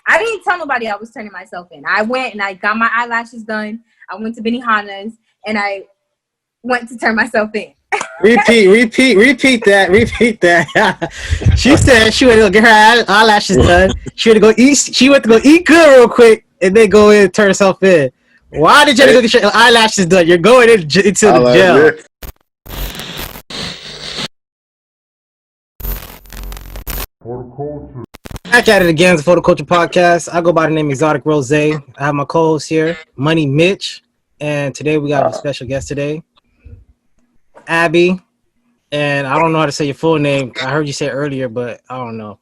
I didn't tell nobody I was turning myself in. I went and I got my eyelashes done. I went to Benihana's and I went to turn myself in. Repeat that. She said she went to go get her eyelashes done. She went to go eat. She went to go eat good real quick and then go in and turn herself in. Why did you go get your eyelashes done? You're going into the jail. Back at it again, the Photo Culture Podcast. I go by the name Exotic Rose. I have my co-host here, Money Mitch, and today we got a special guest today, Abby. And I don't know how to say your full name. I heard you say it earlier, but I don't know.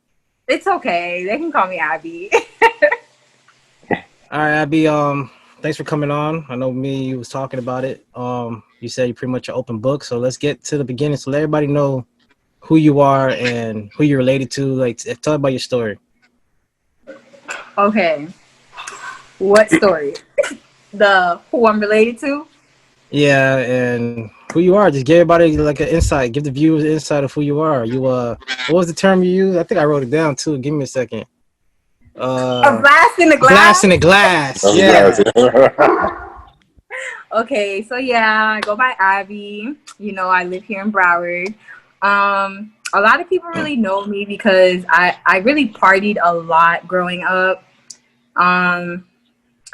It's okay. They can call me Abby. All right, Abby. Thanks for coming on. I know me and you was talking about it. You said you're pretty much an open book, so let's get to the beginning. So let everybody know who you are and who you're related to. Like, tell about your story. Okay. What story? The who I'm related to? Yeah, and who you are. Just give everybody like an insight. Give the viewers an insight of who you are. You what was the term you used? I think I wrote it down too. Give me a second. A glass in the glass. Glass in the glass. Yeah. Okay, so yeah, I go by Abby. You know, I live here in Broward. A lot of people really know me because I really partied a lot growing up. I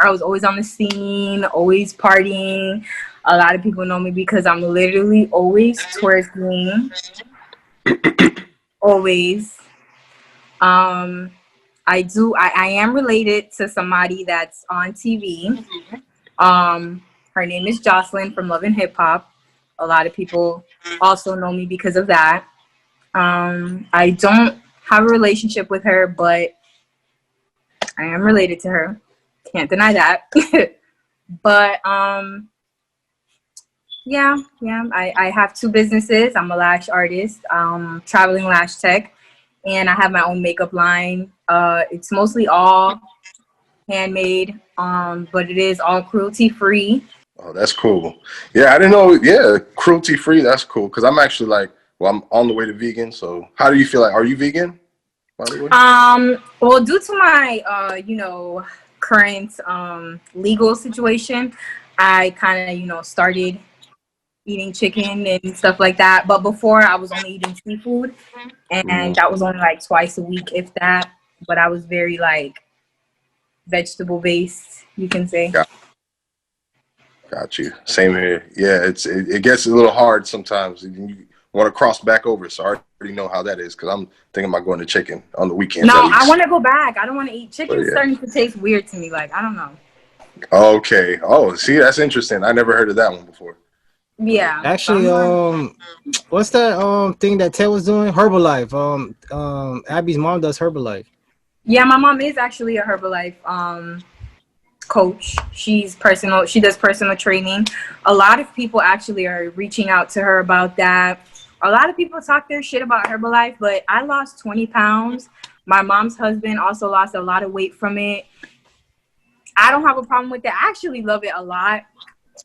was always on the scene, always partying. A lot of people know me because I'm literally always twerking. Always. I am related to somebody that's on TV. Her name is Joseline from Love and Hip Hop. A lot of people also know me because of that. I don't have a relationship with her, but I am related to her. Can't deny that. But yeah. I have two businesses. I'm a lash artist, traveling lash tech, and I have my own makeup line. It's mostly all handmade, but it is all cruelty free. Oh, that's cool. Yeah, I didn't know. Yeah, cruelty free. That's cool. Because I'm actually I'm on the way to vegan. So how do you feel? Like, are you vegan? By the way? Well, due to my, current legal situation, I kind of, started eating chicken and stuff like that. But before, I was only eating seafood, and that was only like twice a week, if that. But I was very vegetable based, you can say. Got you. Same here. Yeah, it gets a little hard sometimes. You want to cross back over, so I already know how that is because I'm thinking about going to chicken on the weekends. No, I want to go back. I don't want to eat chicken. It's starting to taste weird to me. I don't know. Okay. Oh, see, that's interesting. I never heard of that one before. Yeah. Actually, what's that thing that Ted was doing? Herbal Life. Abby's mom does Herbal Life. Yeah, my mom is actually a Herbal Life coach. She does personal training. A lot of people actually are reaching out to her about that. A lot of people talk their shit about Herbalife, but I lost 20 pounds. My mom's husband also lost a lot of weight from it. I don't have a problem with it. I actually love it a lot,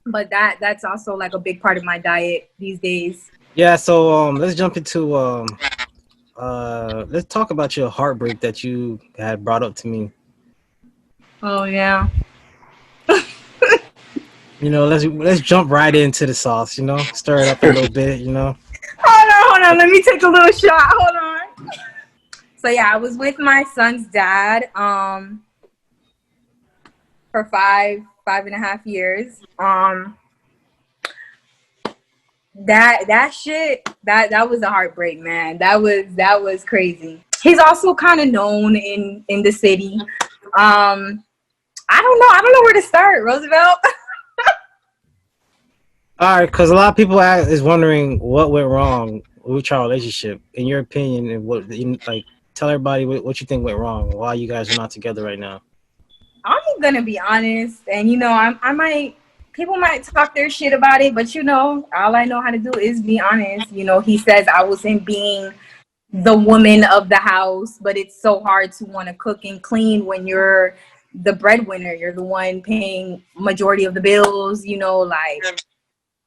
but that's also a big part of my diet these days. Yeah, so let's jump into let's talk about your heartbreak that you had brought up to me. Oh yeah. Let's jump right into the sauce, stir it up a little bit, Hold on. Let me take a little shot. Hold on. So yeah, I was with my son's dad for five and a half years. That shit, that was a heartbreak, man. That was crazy. He's also kind of known in the city. I don't know where to start, Roosevelt. All right, because a lot of people is wondering what went wrong with your relationship, in your opinion, and what tell everybody what you think went wrong, why you guys are not together right now. I'm gonna be honest, and people might talk their shit about it, but all I know how to do is be honest. He says I wasn't being the woman of the house, but it's so hard to want to cook and clean when you're the breadwinner. You're the one paying majority of the bills.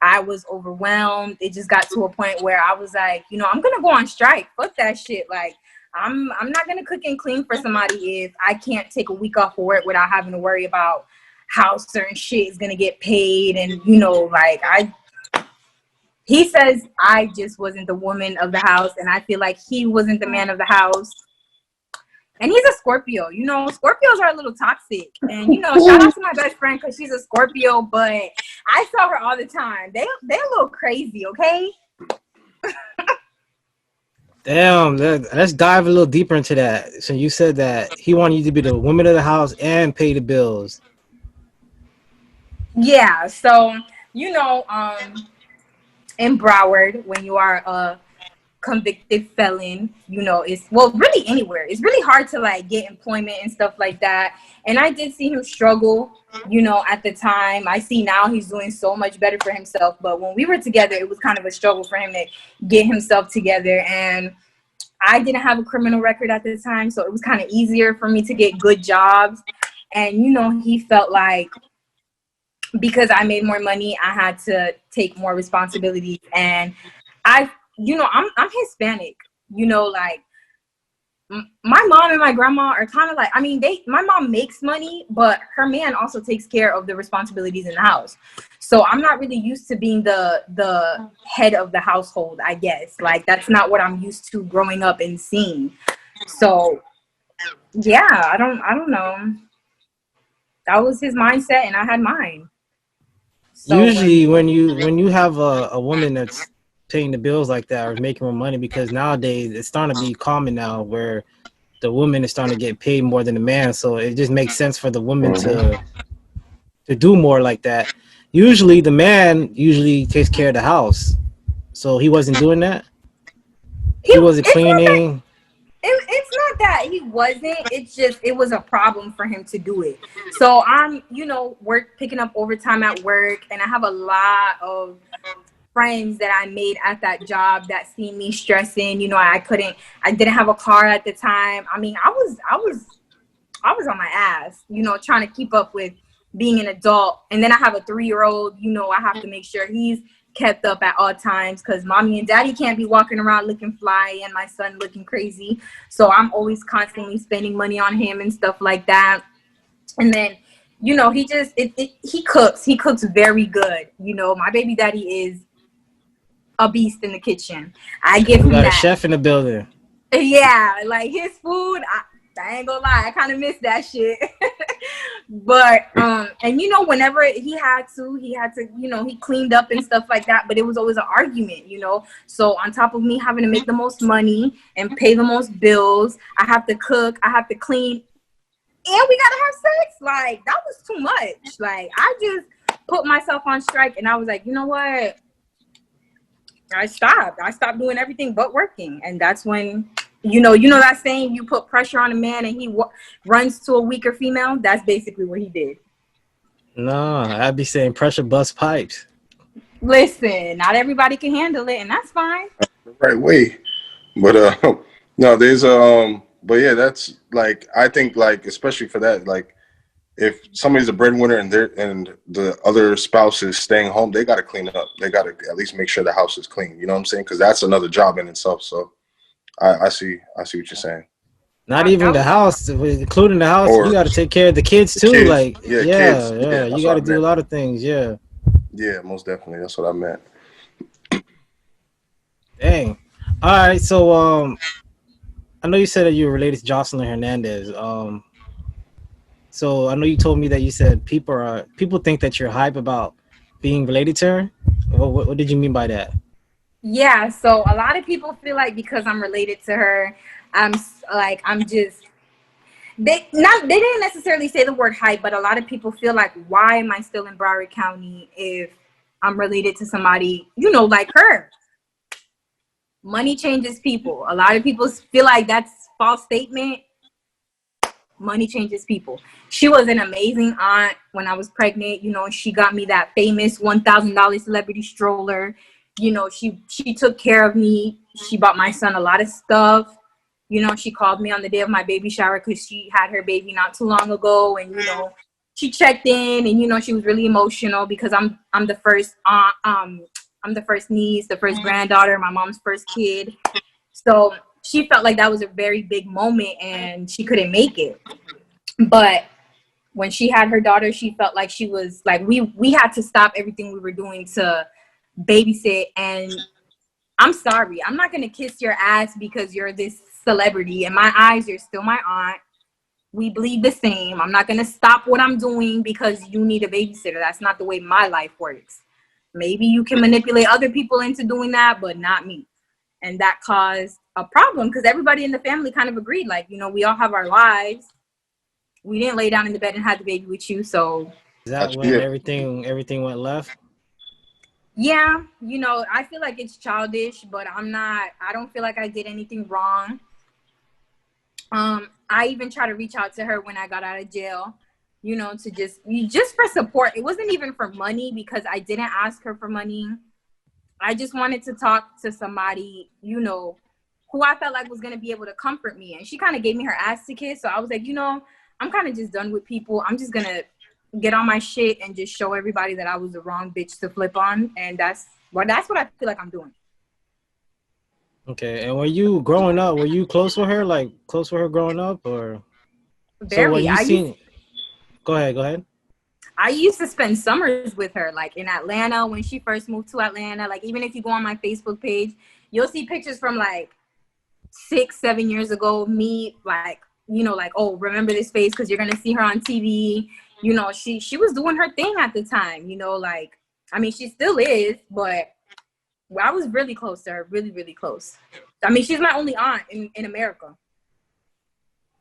I was overwhelmed. It just got to a point where I was like, I'm gonna go on strike. Fuck that shit. I'm not gonna cook and clean for somebody if I can't take a week off of work without having to worry about how certain shit is gonna get paid. And like he says I just wasn't the woman of the house, and I feel like he wasn't the man of the house. And he's a Scorpio. Scorpios are a little toxic. And shout out to my best friend because she's a Scorpio, but I saw her all the time. They're a little crazy, okay? Damn, let's dive a little deeper into that. So you said that he wanted you to be the woman of the house and pay the bills. Yeah, so in Broward, when you are a convicted felon, it's really anywhere. It's really hard to like get employment and stuff like that. And I did see him struggle, at the time. I see now he's doing so much better for himself. But when we were together, it was kind of a struggle for him to get himself together. And I didn't have a criminal record at the time, so it was kind of easier for me to get good jobs. And he felt like because I made more money, I had to take more responsibilities. And I'm Hispanic, like my mom and my grandma are kind of like, my mom makes money, but her man also takes care of the responsibilities in the house. So I'm not really used to being the head of the household, I guess. Like, that's not what I'm used to growing up and seeing. So yeah, I don't know. That was his mindset and I had mine. So Usually when you have a woman that's paying the bills like that or making more money, because nowadays it's starting to be common now where the woman is starting to get paid more than the man, so it just makes sense for the woman to do more like that. Usually the man takes care of the house, so he wasn't doing that. He wasn't cleaning. It's not that he wasn't. It's just it was a problem for him to do it. So I'm, picking up overtime at work, and I have a lot of friends that I made at that job that seen me stressing. I didn't have a car at the time. I was on my ass, trying to keep up with being an adult. And then I have a 3-year-old, I have to make sure he's kept up at all times because mommy and daddy can't be walking around looking fly and my son looking crazy. So I'm always constantly spending money on him and stuff like that. And then, he cooks. He cooks very good. My baby daddy is a beast in the kitchen. I give him that. We got a chef in the building. Yeah, like his food, I ain't gonna lie, I kind of miss that shit. But and whenever he had to, he cleaned up and stuff like that, but it was always an argument, so on top of me having to make the most money and pay the most bills, I have to cook, I have to clean, and we gotta have sex. Like, that was too much. Like, I just put myself on strike, and I was like, you know what, I stopped doing everything but working. And that's when you know that saying, you put pressure on a man and he runs to a weaker female. That's basically what he did. No, I'd be saying pressure bust pipes. Listen, not everybody can handle it, and that's fine. The right way. But no, there's but yeah, that's like, I think, like, especially for that, like, if somebody's a breadwinner and the other spouse is staying home, they got to clean up. They got to at least make sure the house is clean. You know what I'm saying? Because that's another job in itself. So I see what you're saying. Not even the house, including the house. You got to take care of the kids too. Kids. Like, kids. You got to do a lot of things. Yeah, most definitely. That's what I meant. Dang. All right. So I know you said that you were related to Joseline Hernandez. So I know you told me that you said people think that you're hype about being related to her. What did you mean by that? Yeah, so a lot of people feel like because I'm related to her, they didn't necessarily say the word hype, but a lot of people feel like, why am I still in Broward County if I'm related to somebody, like her? Money changes people. A lot of people feel like that's a false statement. Money changes people. She was an amazing aunt when I was pregnant. She got me that famous $1,000 celebrity stroller. She took care of me. She bought my son a lot of stuff. She called me on the day of my baby shower because she had her baby not too long ago, and she checked in, and she was really emotional because I'm the first aunt, I'm the first niece, the first granddaughter, my mom's first kid. So she felt like that was a very big moment and she couldn't make it. But when she had her daughter, she felt like she was like, we had to stop everything we were doing to babysit. And I'm sorry, I'm not gonna kiss your ass because you're this celebrity. In my eyes, you're still my aunt. We bleed the same. I'm not gonna stop what I'm doing because you need a babysitter. That's not the way my life works. Maybe you can manipulate other people into doing that, but not me. And that caused a problem because everybody in the family kind of agreed, like, you know, we all have our lives. We didn't lay down in the bed and have the baby with you, so Is that when everything went left? yeah, you know, I feel like it's childish, but I don't feel like I did anything wrong. I even tried to reach out to her when I got out of jail, you know, to just for support. It wasn't even for money because I didn't ask her for money. I just wanted to talk to somebody, you know, who I felt like was going to be able to comfort me. And she kind of gave me her ass to kiss. So I was like, you know, I'm kind of just done with people. I'm just going to get on my shit and just show everybody that I was the wrong bitch to flip on. And that's what I feel like I'm doing. Okay. And were you growing up, were you close with her? Like close with her growing up or? So when Very. you seen, go ahead. I used to spend summers with her, like in Atlanta when she first moved to Atlanta. Like even if you go on my Facebook page, you'll see pictures from like 6-7 years ago. Me like, you know, like, oh, remember this face because you're gonna see her on TV. You know, she was doing her thing at the time. You know, like I mean, she still is, but I was really close to her, really, really close. I mean, she's my only aunt in America.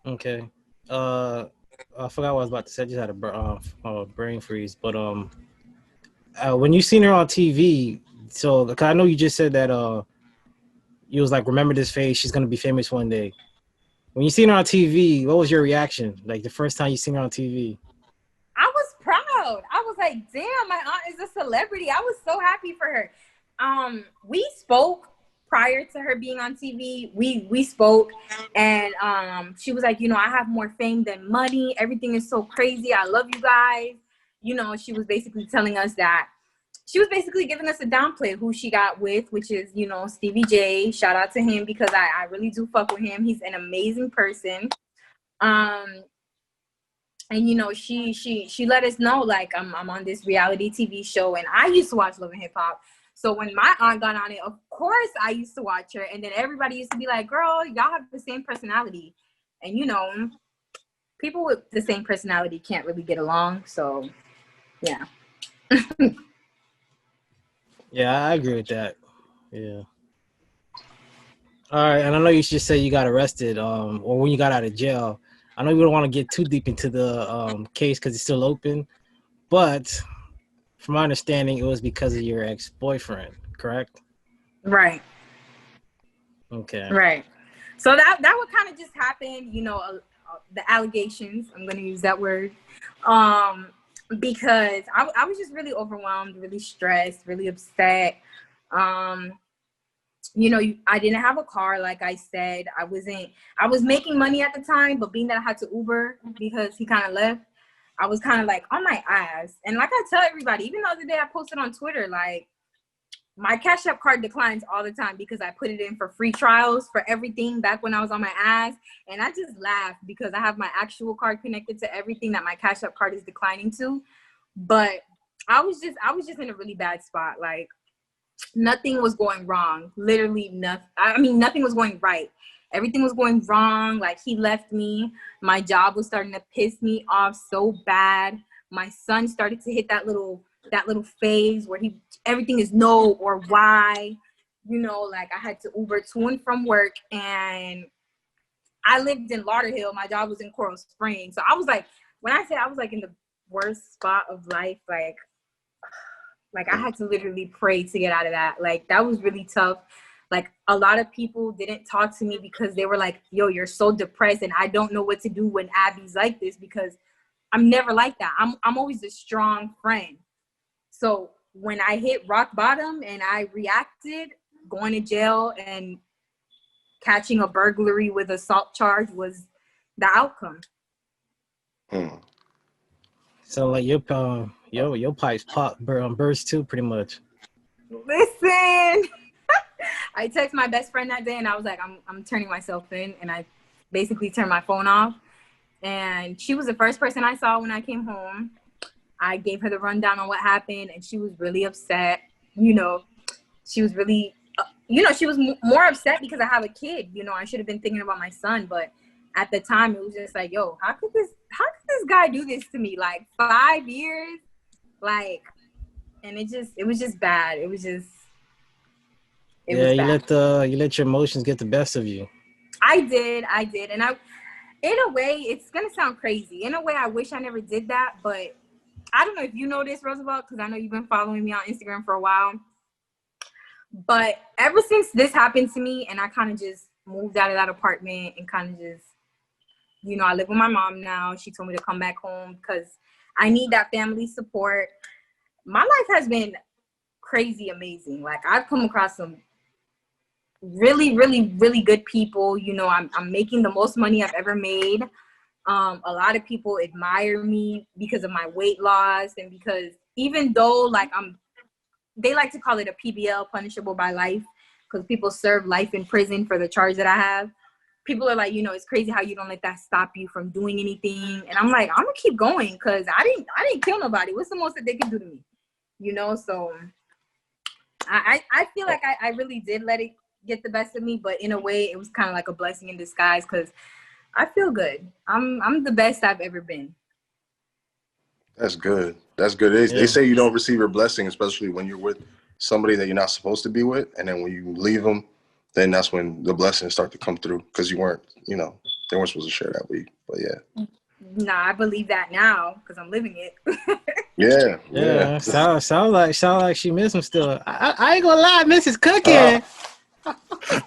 Okay. I forgot what I was about to say. I just had a brain freeze. But when you seen her on TV, so cause I know you just said that you was like, remember this face, she's gonna be famous one day. When you seen her on TV, what was your reaction? Like the first time you seen her on TV? I was proud. I was like, damn, my aunt is a celebrity. I was so happy for her. We spoke prior to her being on TV. We spoke and she was like, you know, I have more fame than money. Everything is so crazy. I love you guys. You know, she was basically telling us that she was basically giving us a downplay who she got with, which is, you know, Stevie J. Shout out to him because I really do fuck with him. He's an amazing person. And you know, she let us know like I'm on this reality TV show, and I used to watch Love and Hip Hop. So when my aunt got on it, of course I used to watch her, and then everybody used to be like, "Girl, y'all have the same personality," and you know, people with the same personality can't really get along. So, yeah. Yeah, I agree with that. Yeah. All right, and I know you just say you got arrested, or when you got out of jail. I know you don't want to get too deep into the case because it's still open, but from my understanding, it was because of your ex-boyfriend, correct? Right. Okay. Right. So that would kind of just happen, you know, the allegations. I'm going to use that word, because I was just really overwhelmed, really stressed, really upset. You know, I didn't have a car, like I said. I was making money at the time, but being that I had to Uber because he kind of left, I was kind of like on my ass. And like I tell everybody, even the other day I posted on Twitter, like my Cash App card declines all the time because I put it in for free trials for everything back when I was on my ass. And I just laugh because I have my actual card connected to everything that my Cash App card is declining to. But I was just in a really bad spot. Like, nothing was going wrong. Literally nothing. I mean, nothing was going right. Everything was going wrong. Like, he left me. My job was starting to piss me off so bad. My son started to hit that little phase where everything is no or why. You know, like I had to Uber to and from work, and I lived in Lauderhill. My job was in Coral Springs. So I was like, when I say I was like in the worst spot of life, like I had to literally pray to get out of that. Like, that was really tough. Like, a lot of people didn't talk to me because they were like, yo, you're so depressed and I don't know what to do when Abby's like this, because I'm never like that. I'm always a strong friend. So when I hit rock bottom and I reacted, going to jail and catching a burglary with assault charge was the outcome. So like your pipes burst too, pretty much. Listen, I texted my best friend that day, and I was like, I'm turning myself in, and I basically turned my phone off. And she was the first person I saw when I came home. I gave her the rundown on what happened, and she was really upset. You know, she was really, she was more upset because I have a kid. You know, I should have been thinking about my son, but at the time, it was just like, yo, how could this guy do this to me? Like 5 years, like, and it was just bad. It was just. It was bad. You let your emotions get the best of you. I did, and in a way, it's gonna sound crazy. In a way, I wish I never did that, but I don't know if you know this, Roosevelt, because I know you've been following me on Instagram for a while. But ever since this happened to me, and I kind of just moved out of that apartment and kind of just, I live with my mom now. She told me to come back home because I need that family support. My life has been crazy amazing. Like, I've come across some really, really, really good people. I'm making the most money I've ever made. A lot of people admire me because of my weight loss, and because even though like they like to call it a PBL, punishable by life, because people serve life in prison for the charge that I have. People are like, it's crazy how you don't let that stop you from doing anything. And I'm like, I'm gonna keep going because I didn't kill nobody. What's the most that they can do to me? So I feel like I really did let it get the best of me, but in a way it was kind of like a blessing in disguise because I feel good. I'm the best I've ever been. That's good. They say you don't receive your blessing, especially when you're with somebody that you're not supposed to be with, and then when you leave them, then that's when the blessings start to come through because you weren't, they weren't supposed to share that with you. But yeah. Nah, I believe that now because I'm living it. Yeah. Sound like she miss him still. I ain't gonna lie, I miss his cooking.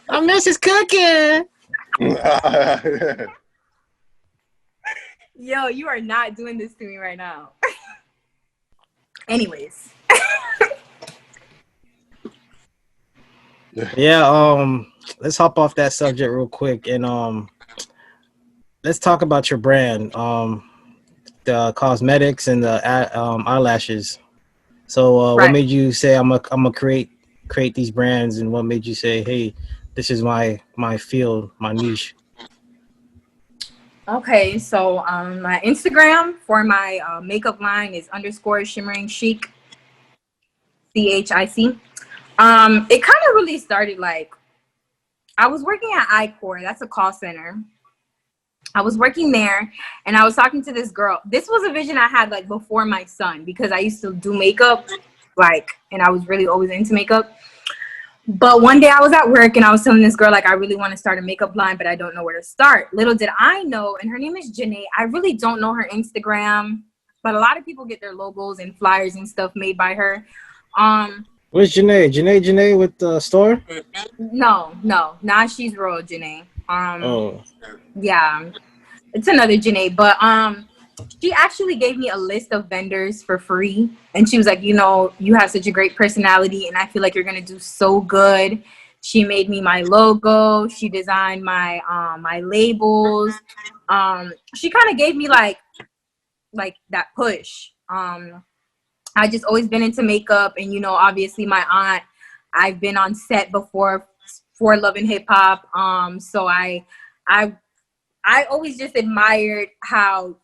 I miss his cooking. Yo, you are not doing this to me right now. Anyways. Let's hop off that subject real quick and let's talk about your brand, the cosmetics and the eyelashes. So Right. what made you say I'm gonna create these brands, and what made you say, hey, this is my field, my niche? Okay, so my Instagram for my makeup line is _shimmering chic, CHIC. It kind of really started like I was working at iCore. That's a call center. I was working there, and I was talking to this girl. This was a vision I had like before my son because I used to do makeup, and I was really always into makeup. But one day I was at work and I was telling this girl, like, I really want to start a makeup line, but I don't know where to start. Little did I know, and her name is Janae. I really don't know her Instagram, but a lot of people get their logos and flyers and stuff made by her. Where's Janae? Janae with the store? No, nah, she's real Janae. Oh. Yeah, it's another Janae, but she actually gave me a list of vendors for free, and she was like, you have such a great personality, and I feel like you're gonna do so good. She made me my logo. She designed my my labels. She kind of gave me like that push. I just always been into makeup, and obviously my aunt. I've been on set before for Love and Hip Hop. So I always just admired how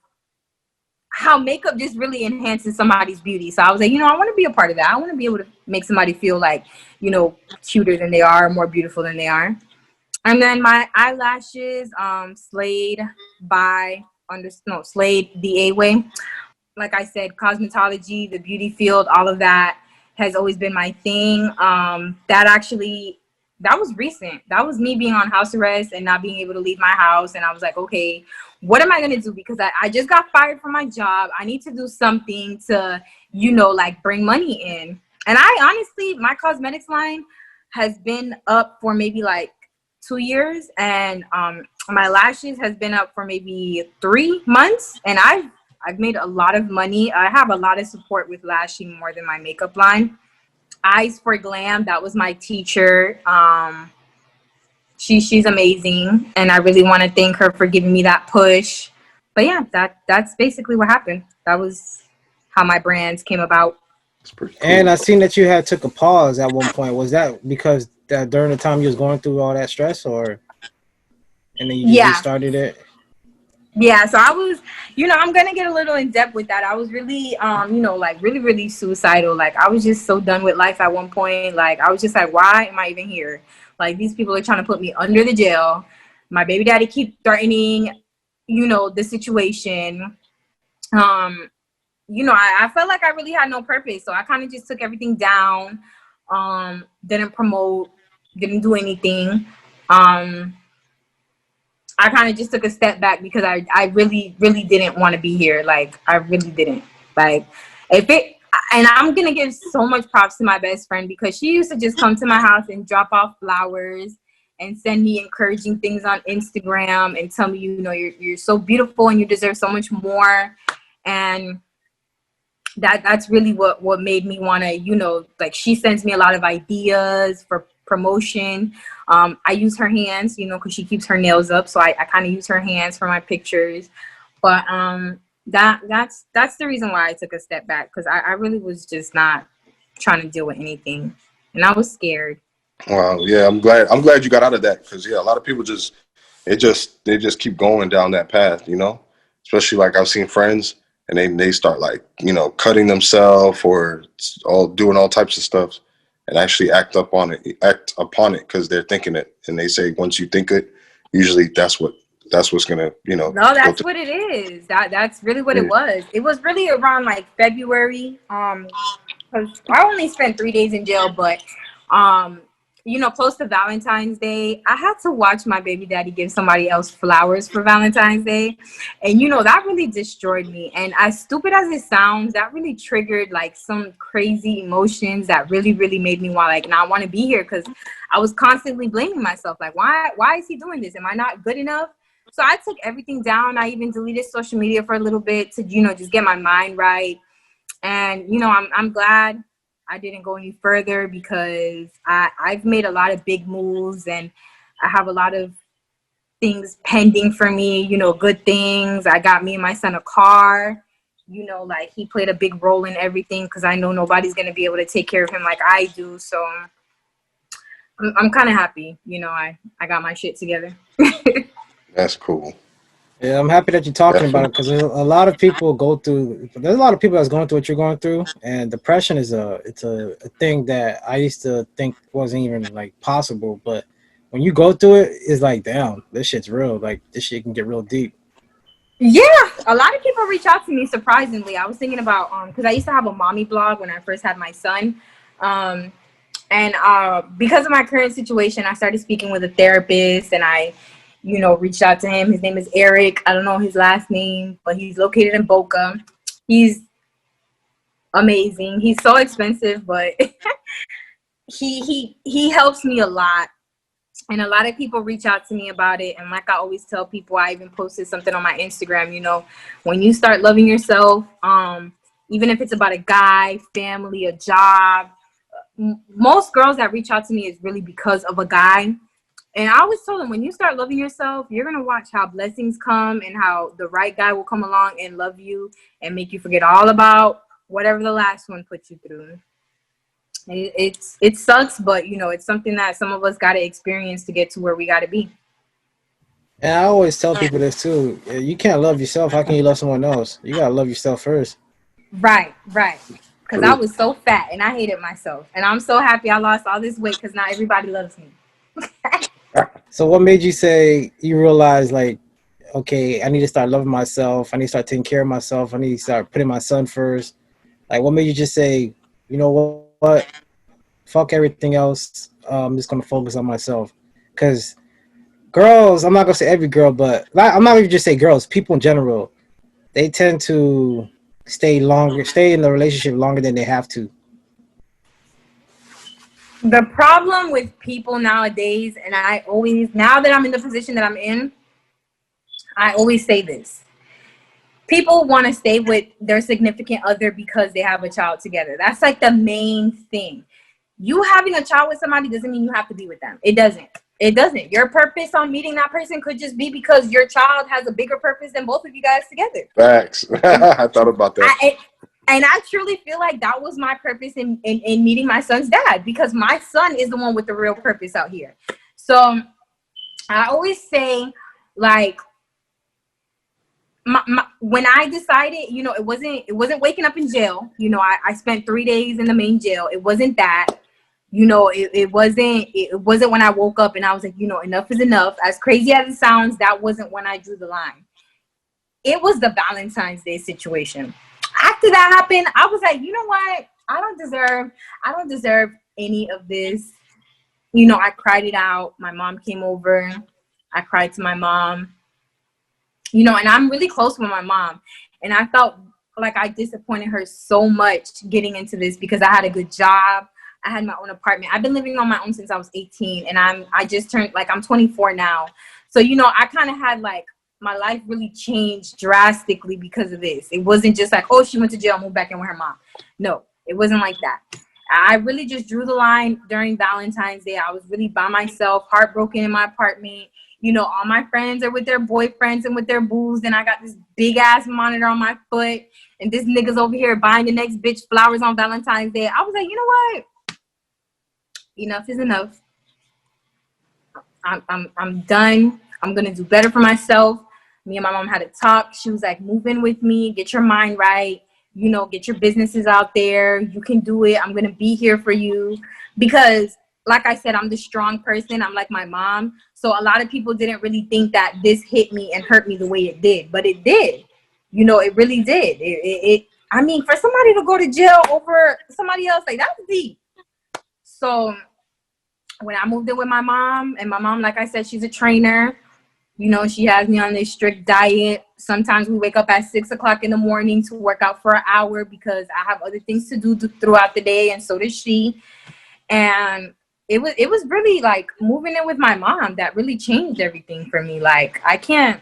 makeup just really enhances somebody's beauty. So I was like, I want to be a part of that. I want to be able to make somebody feel like, cuter than they are, more beautiful than they are. And then my eyelashes, Slade the A-Way. Like I said, cosmetology, the beauty field, all of that has always been my thing. That was recent. That was me being on house arrest and not being able to leave my house. And I was like, okay, what am I going to do? Because I just got fired from my job. I need to do something to, bring money in. And I honestly, my cosmetics line has been up for maybe 2 years. And my lashes has been up for maybe 3 months. And I've made a lot of money. I have a lot of support with lashing more than my makeup line. Eyes for Glam, that was my teacher. She's amazing, and I really want to thank her for giving me that push. But yeah, that's basically what happened. That was how my brands came about. It's pretty cool. And I seen that you had took a pause at one point. Was that because that during the time you was going through all that stress, or and then you just Yeah. restarted it? Yeah, so I was, I'm gonna get a little in depth with that. I was really, like really, really suicidal. Like I was just so done with life at one point. Like I was just like, why am I even here? Like these people are trying to put me under the jail. My baby daddy keep threatening, the situation. I felt like I really had no purpose. So I kind of just took everything down. Didn't promote, didn't do anything. I kind of just took a step back because I really, really didn't want to be here. Like, I really didn't. Like, and I'm going to give so much props to my best friend because she used to just come to my house and drop off flowers and send me encouraging things on Instagram and tell me, you're so beautiful and you deserve so much more. And that's really what made me want to, like she sends me a lot of ideas for promotion. I use her hands, because she keeps her nails up. So I kind of use her hands for my pictures. But that's the reason why I took a step back because I really was just not trying to deal with anything. And I was scared. Wow. Yeah, I'm glad you got out of that because, a lot of people they just keep going down that path, especially like I've seen friends and they start like, cutting themselves or doing all types of stuff and actually act upon it because they're thinking it. And they say, once you think it, usually that's what's going to, No, that's what it is. That's really what it was. It was really around like February. Because I only spent 3 days in jail, but close to Valentine's Day, I had to watch my baby daddy give somebody else flowers for Valentine's Day. And, that really destroyed me. And as stupid as it sounds, that really triggered like some crazy emotions that really, really made me not want to be here because I was constantly blaming myself. Like, why is he doing this? Am I not good enough? So I took everything down. I even deleted social media for a little bit to, just get my mind right. And, I'm glad I didn't go any further because I've made a lot of big moves and I have a lot of things pending for me, good things. I got me and my son a car, like he played a big role in everything because I know nobody's going to be able to take care of him like I do. So I'm kind of happy, I got my shit together. That's cool. Yeah, I'm happy that you're talking about it because a lot of people go through. There's a lot of people that's going through what you're going through, and depression is a thing that I used to think wasn't even like possible. But when you go through it, it's like, damn, this shit's real. Like this shit can get real deep. Yeah, a lot of people reach out to me. Surprisingly, I was thinking about because I used to have a mommy blog when I first had my son, and because of my current situation, I started speaking with a therapist, and I reached out to him. His name is Eric. I don't know his last name, but he's located in Boca. He's amazing. He's so expensive, but he helps me a lot. And a lot of people reach out to me about it. And like I always tell people, I even posted something on my Instagram, when you start loving yourself, even if it's about a guy, family, a job, most girls that reach out to me is really because of a guy. And I always told them, when you start loving yourself, you're going to watch how blessings come and how the right guy will come along and love you and make you forget all about whatever the last one put you through. It sucks, but, it's something that some of us got to experience to get to where we got to be. And I always tell people this, too. You can't love yourself. How can you love someone else? You got to love yourself first. Right. Because I was so fat and I hated myself. And I'm so happy I lost all this weight because now everybody loves me. So what made you say you realize like, okay, I need to start loving myself. I need to start taking care of myself. I need to start putting my son first. Like what made you just say, you know what? Fuck everything else. I'm just going to focus on myself. Because girls, I'm not going to say every girl, but I'm not even just say girls, people in general, they tend to stay in the relationship longer than they have to. The problem with people nowadays, and now that I'm in the position that I'm in, I always say this. People want to stay with their significant other because they have a child together. That's like the main thing. You having a child with somebody doesn't mean you have to be with them. It doesn't. Your purpose on meeting that person could just be because your child has a bigger purpose than both of you guys together. Facts. I thought about that. And I truly feel like that was my purpose in meeting my son's dad, because my son is the one with the real purpose out here. So I always say, like, when I decided, you know, it wasn't waking up in jail. You know, I spent 3 days in the main jail. It wasn't that. You know, it wasn't when I woke up and I was like, you know, enough is enough. As crazy as it sounds, that wasn't when I drew the line. It was the Valentine's Day situation. After that happened, I was like, you know what? I don't deserve any of this. You know, I cried it out. My mom came over. I cried to my mom. You know, and I'm really close with my mom. And I felt like I disappointed her so much getting into this, because I had a good job. I had my own apartment. I've been living on my own since I was 18, and I just turned, like, I'm 24 now. So, you know, I kind of had, like, my life really changed drastically because of this. It wasn't just like, oh, she went to jail, moved back in with her mom. No, it wasn't like that. I really just drew the line during Valentine's Day. I was really by myself, heartbroken in my apartment. You know, all my friends are with their boyfriends and with their booze, and I got this big ass monitor on my foot, and this nigga's over here buying the next bitch flowers on Valentine's Day. I was like, you know what? Enough is enough. I'm done. I'm gonna do better for myself. Me and my mom had a talk. She was like, move in with me, get your mind right, you know, get your businesses out there. You can do it. I'm gonna be here for you. Because like I said, I'm the strong person. I'm like my mom. So a lot of people didn't really think that this hit me and hurt me the way it did, but it did. You know, it really did. I mean, for somebody to go to jail over somebody else, like, that's deep. So when I moved in with my mom, and my mom, like I said, she's a trainer. You know, she has me on this strict diet. Sometimes we wake up at 6 o'clock in the morning to work out for an hour, because I have other things to do throughout the day, and so does she. And it was really, like, moving in with my mom that really changed everything for me. Like, I can't,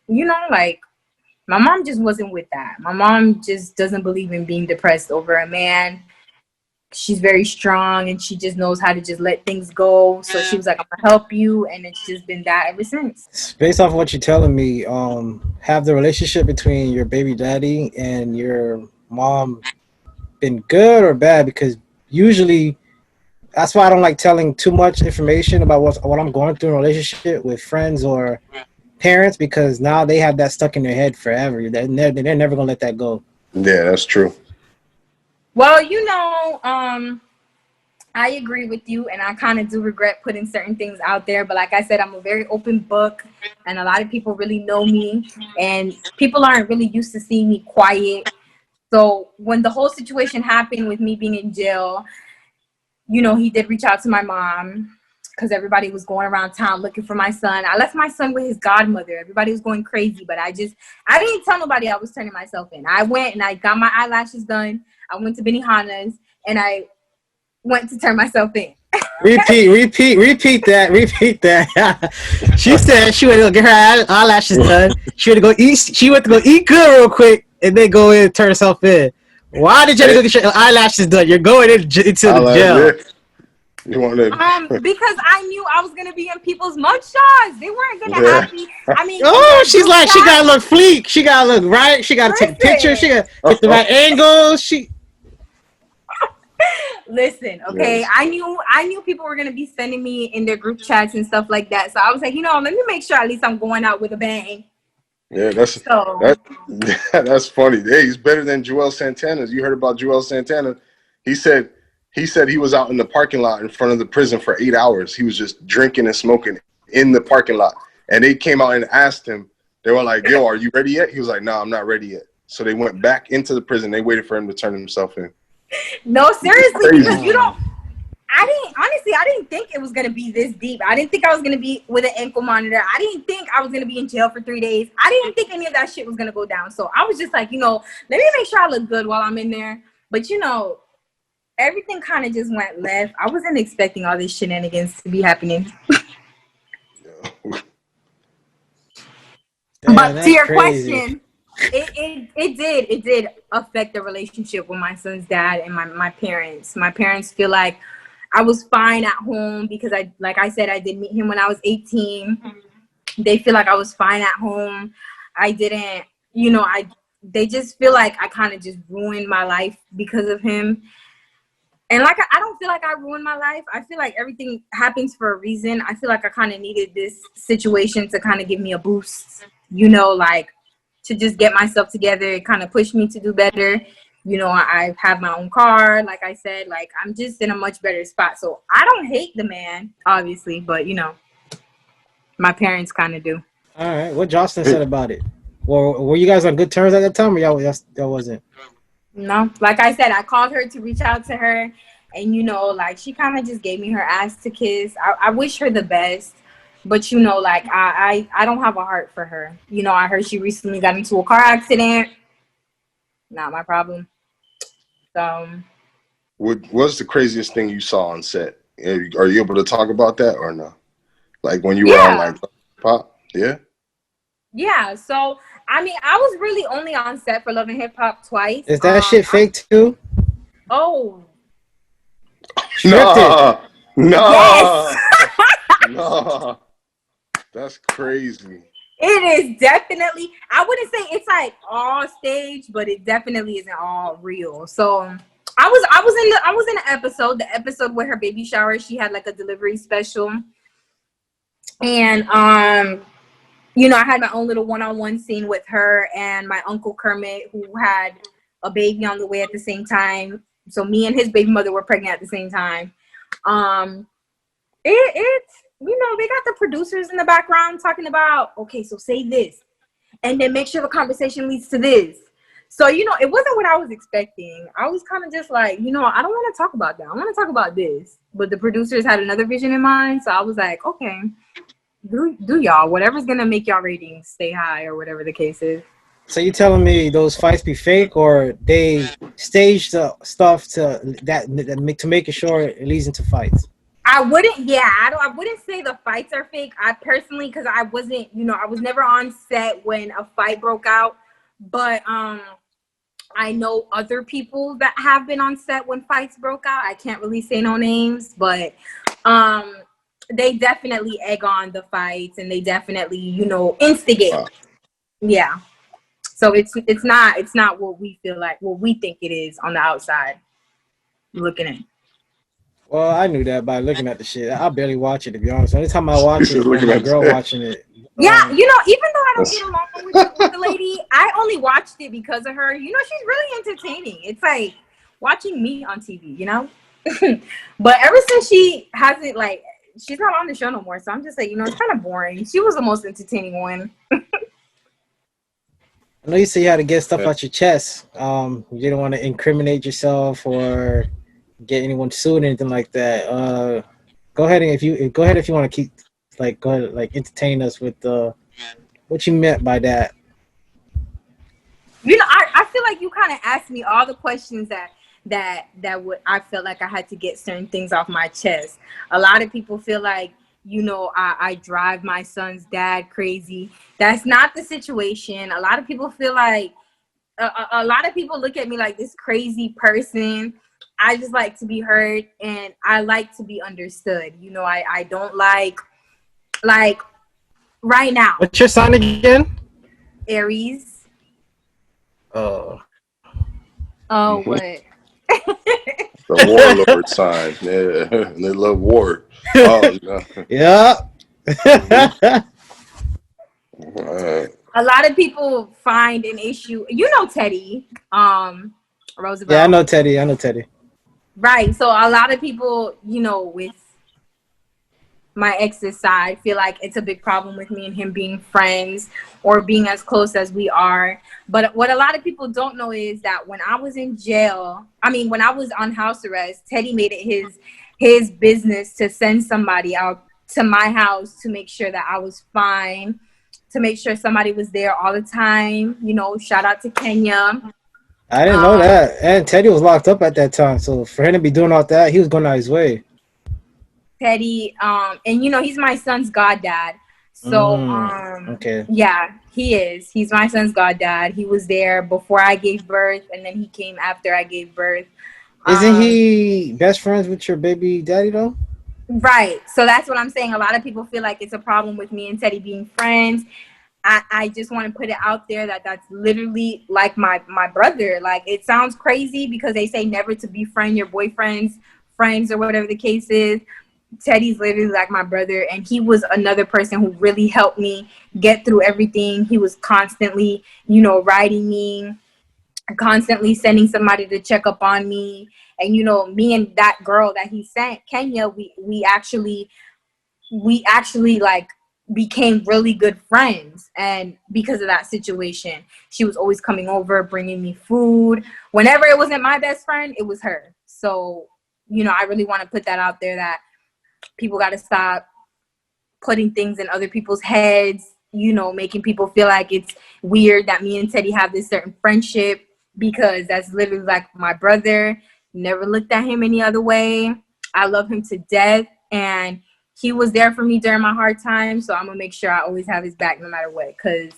you know, like, my mom just wasn't with that. My mom just doesn't believe in being depressed over a man. She's very strong, and she just knows how to just let things go. So she was like, I'm gonna help you, and it's just been that ever since. Based off of what you're telling me, have the relationship between your baby daddy and your mom been good or bad? Because usually, that's why I don't like telling too much information about what I'm going through in a relationship with friends or parents, because now they have that stuck in their head forever. They're never gonna let that go. Yeah, that's true. Well, you know, I agree with you, and I kind of do regret putting certain things out there. But like I said, I'm a very open book, and a lot of people really know me, and people aren't really used to seeing me quiet. So when the whole situation happened with me being in jail, you know, he did reach out to my mom, because everybody was going around town looking for my son. I left my son with his godmother. Everybody was going crazy, but I didn't tell nobody I was turning myself in. I went and I got my eyelashes done. I went to Benihana's, and I went to turn myself in. Repeat that. She said she went to go get her eyelashes done. She went to go eat. She went to go eat good real quick, and then go in and turn herself in. Why did you have to go get your eyelashes done? You're going into the jail. You want to? Because I knew I was gonna be in people's mugshots. They weren't gonna have me. I mean, oh, she's like, she gotta look fleek. She gotta look right. She gotta take a picture. She gotta get the right angles. Listen, okay. Yes. I knew people were gonna be sending me in their group chats and stuff like that. So I was like, you know, let me make sure at least I'm going out with a bang. Yeah, that's funny. Hey, he's better than Joel Santana. You heard about Joel Santana? He said he was out in the parking lot in front of the prison for 8 hours. He was just drinking and smoking in the parking lot. And they came out and asked him. They were like, yo, are you ready yet? He was like, no, I'm not ready yet. So they went back into the prison. They waited for him to turn himself in. No, seriously, because I didn't think it was going to be this deep. I didn't think I was going to be with an ankle monitor. I didn't think I was going to be in jail for 3 days. I didn't think any of that shit was going to go down. So I was just like, you know, let me make sure I look good while I'm in there. But, you know, everything kind of just went left. I wasn't expecting all these shenanigans to be happening. But to your question, it did affect the relationship with my son's dad and my parents. My parents feel like I was fine at home because like I said, I did meet him when I was 18. They feel like I was fine at home. I didn't, you know, they just feel like I kind of just ruined my life because of him. And like, I don't feel like I ruined my life. I feel like everything happens for a reason. I feel like I kind of needed this situation to kind of give me a boost, you know, like to just get myself together. It kind of pushed me to do better. You know, I have my own car. Like I said, like I'm just in a much better spot. So I don't hate the man, obviously, but you know, my parents kind of do. All right. What Jocelyn said about it? Well, were you guys on good terms at that time, or y'all wasn't? No, like I said, I called her to reach out to her, and you know, like she kind of just gave me her ass to kiss. I wish her the best, but you know, like I don't have a heart for her. You know, I heard she recently got into a car accident. Not my problem. So, What's the craziest thing you saw on set? Are you able to talk about that or no? Like when you were on like pop? Yeah. Yeah. So I mean, I was really only on set for Love and Hip Hop twice. Is that shit fake too? Oh. No. No. Yes. No. That's crazy. It is definitely. I wouldn't say it's like all stage, but it definitely isn't all real. So I was in the episode where her baby shower. She had like a delivery special, and you know, I had my own little one-on-one scene with her and my uncle Kermit, who had a baby on the way at the same time. So me and his baby mother were pregnant at the same time. It's, you know, they got the producers in the background talking about, okay, so say this, and then make sure the conversation leads to this. So, you know, it wasn't what I was expecting. I was kind of just like, you know, I don't want to talk about that. I want to talk about this. But the producers had another vision in mind. So I was like, okay. Do y'all, whatever's gonna make y'all ratings stay high or whatever the case is. So you telling me those fights be fake, or they stage the stuff to make sure it leads into fights? I wouldn't say the fights are fake. I personally, because I wasn't, you know, I was never on set when a fight broke out. But I know other people that have been on set when fights broke out. I can't really say no names, but they definitely egg on the fights, and they definitely, you know, instigate. Wow. Yeah. So it's not what we feel like, what we think it is on the outside looking in. Well, I knew that by looking at the shit. I barely watch it, to be honest. Anytime I watch it, with my girl watching it. Yeah, you know, even though I don't get along with the lady, I only watched it because of her. You know, she's really entertaining. It's like watching me on TV, you know? But ever since she hasn't, like, she's not on the show no more, so I'm just like, you know, it's kind of boring. She was the most entertaining one. I know you say you had to get stuff out your chest. You didn't want to incriminate yourself or get anyone sued or anything like that. Go ahead if you want to keep, like, go ahead, like, entertain us with what you meant by that. You know, I feel like you kind of asked me all the questions that would, I felt like I had to get certain things off my chest. A lot of people feel like, you know, I drive my son's dad crazy. That's not the situation. A lot of people feel like, a lot of people look at me like this crazy person. I just like to be heard, and I like to be understood. You know, I don't like right now. What's your sign again? Aries. Oh. Oh, Mm-hmm. what? The warlord sign. Yeah. They love war. Oh, you know. Yeah. A lot of people find an issue. You know Teddy, Roosevelt. Yeah, I know Teddy. Right. So a lot of people, you know, with my ex's side, feel like it's a big problem with me and him being friends or being as close as we are. But what a lot of people don't know is that when I was in jail, when I was on house arrest, Teddy made it his business to send somebody out to my house to make sure that I was fine, to make sure somebody was there all the time. You know, shout out to Kenya. I didn't know that. And Teddy was locked up at that time. So for him to be doing all that, he was going out his way. Teddy, and you know, he's my son's goddad. So, okay. Yeah, he is. He's my son's goddad. He was there before I gave birth, and then he came after I gave birth. Isn't he best friends with your baby daddy, though? Right. So that's what I'm saying. A lot of people feel like it's a problem with me and Teddy being friends. I just want to put it out there that that's literally like my brother. Like, it sounds crazy because they say never to befriend your boyfriend's friends or whatever the case is. Teddy's literally like my brother, and he was another person who really helped me get through everything. He was constantly, you know, writing me, constantly sending somebody to check up on me. And, you know, me and that girl that he sent, Kenya, we actually like became really good friends. And because of that situation, she was always coming over, bringing me food. Whenever it wasn't my best friend, it was her. So, you know, I really want to put that out there that people got to stop putting things in other people's heads, you know, making people feel like it's weird that me and Teddy have this certain friendship, because that's literally like my brother. Never looked at him any other way. I love him to death, and he was there for me during my hard times, so I'm going to make sure I always have his back no matter what, because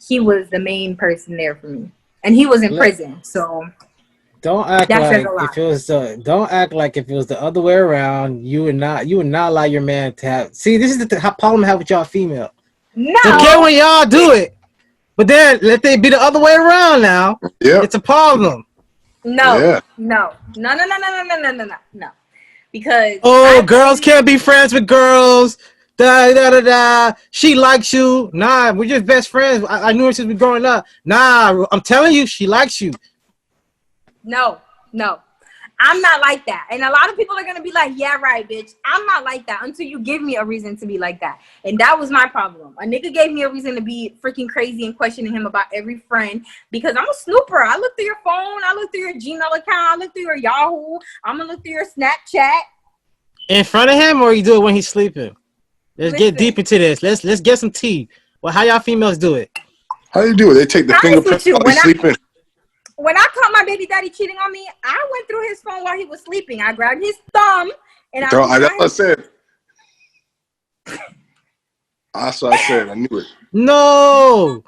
he was the main person there for me. And he was in prison, so don't act that says like a lot. if it was don't act like if it was the other way around, you would not allow your man to have. See, this is the problem I have with y'all female. No. Don't care when y'all do it, but then let they be the other way around now. Yeah. It's a problem. No. Yeah. No. Because girls can't be friends with girls. Da da da da. She likes you. Nah, we're just best friends. I knew her since we growing up. Nah, I'm telling you, she likes you. No. I'm not like that. And a lot of people are going to be like, yeah, right, bitch. I'm not like that until you give me a reason to be like that. And that was my problem. A nigga gave me a reason to be freaking crazy and questioning him about every friend, because I'm a snooper. I look through your phone. I look through your Gmail account. I look through your Yahoo. I'm going to look through your Snapchat. In front of him, or you do it when he's sleeping? Let's get deep into this. Let's get some tea. Well, how y'all females do it? How do you do it? They take the fingerprint while he's sleeping. When I caught my baby daddy cheating on me, I went through his phone while he was sleeping. I grabbed his thumb and that's what I said. That's what I said. I knew it. No.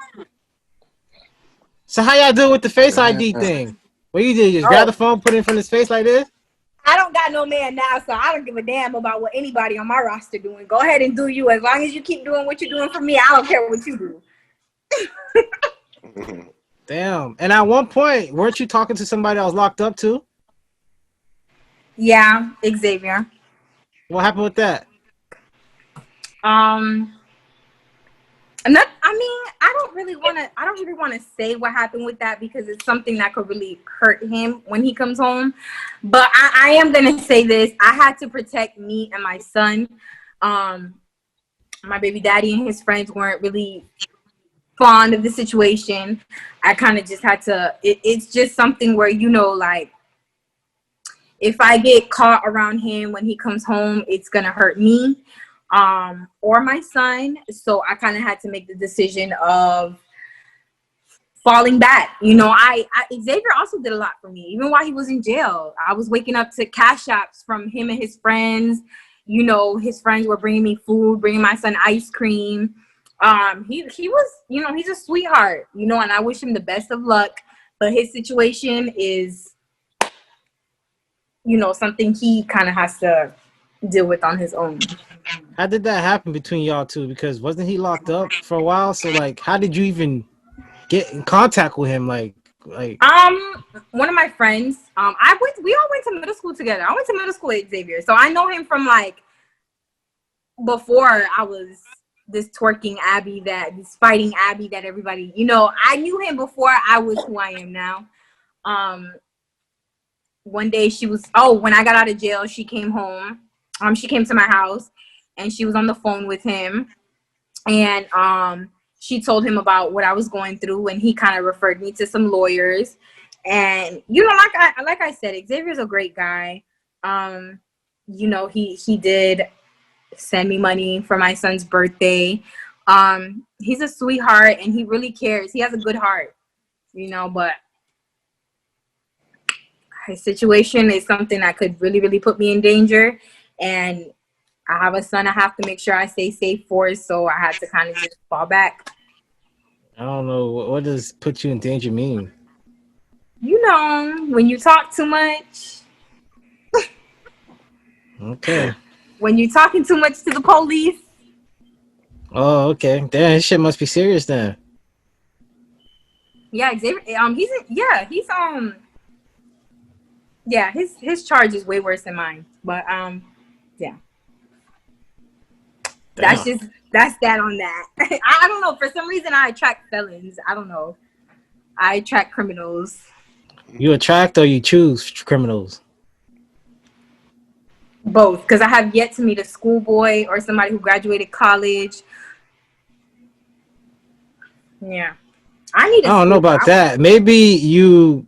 So how y'all do it with the Face ID thing? What you did? You just grab the phone, put it in front of his face like this? I don't got no man now, so I don't give a damn about what anybody on my roster doing. Go ahead and do you. As long as you keep doing what you're doing for me, I don't care what you do. Damn. And at one point, weren't you talking to somebody that was locked up too? Yeah, Xavier. What happened with that? I don't really want to say what happened with that, because it's something that could really hurt him when he comes home. But I am gonna say this: I had to protect me and my son. My baby daddy and his friends weren't really fond of the situation. I kind of just had to. It's just something where, you know, like, if I get caught around him when he comes home, it's gonna hurt me. Or my son. So I kind of had to make the decision of falling back. You know, Xavier also did a lot for me. Even while he was in jail, I was waking up to cash apps from him and his friends. You know, his friends were bringing me food, bringing my son ice cream. He was, you know, he's a sweetheart, you know, and I wish him the best of luck. But his situation is, you know, something he kind of has to deal with on his own. How did that happen between y'all two? Because wasn't he locked up for a while? So, like, how did you even get in contact with him? Like one of my friends, we all went to middle school together. I went to middle school with Xavier, so I know him from, like, before I was this twerking Abby, this fighting Abby that everybody, you know, I knew him before I was who I am now. One day when I got out of jail, she came home. She came to my house, and she was on the phone with him, and she told him about what I was going through, and he kind of referred me to some lawyers. And, you know, like I said, Xavier's a great guy. You know, he did send me money for my son's birthday. He's a sweetheart, and he really cares. He has a good heart, you know, but his situation is something that could really, really put me in danger. And I have a son I have to make sure I stay safe for, so I had to kind of just fall back. I don't know. What does put you in danger mean? You know, when you talk too much. Okay. When you're talking too much to the police. Oh, okay. Damn, this shit must be serious then. Yeah, Xavier. Yeah, his charge is way worse than mine. But yeah, that's Damn. just that's that on that. I don't know. For some reason, I attract felons. I don't know. I attract criminals. You attract or you choose criminals? Both, because I have yet to meet a schoolboy or somebody who graduated college. Yeah, I need I a don't know schoolboy. about that. Maybe you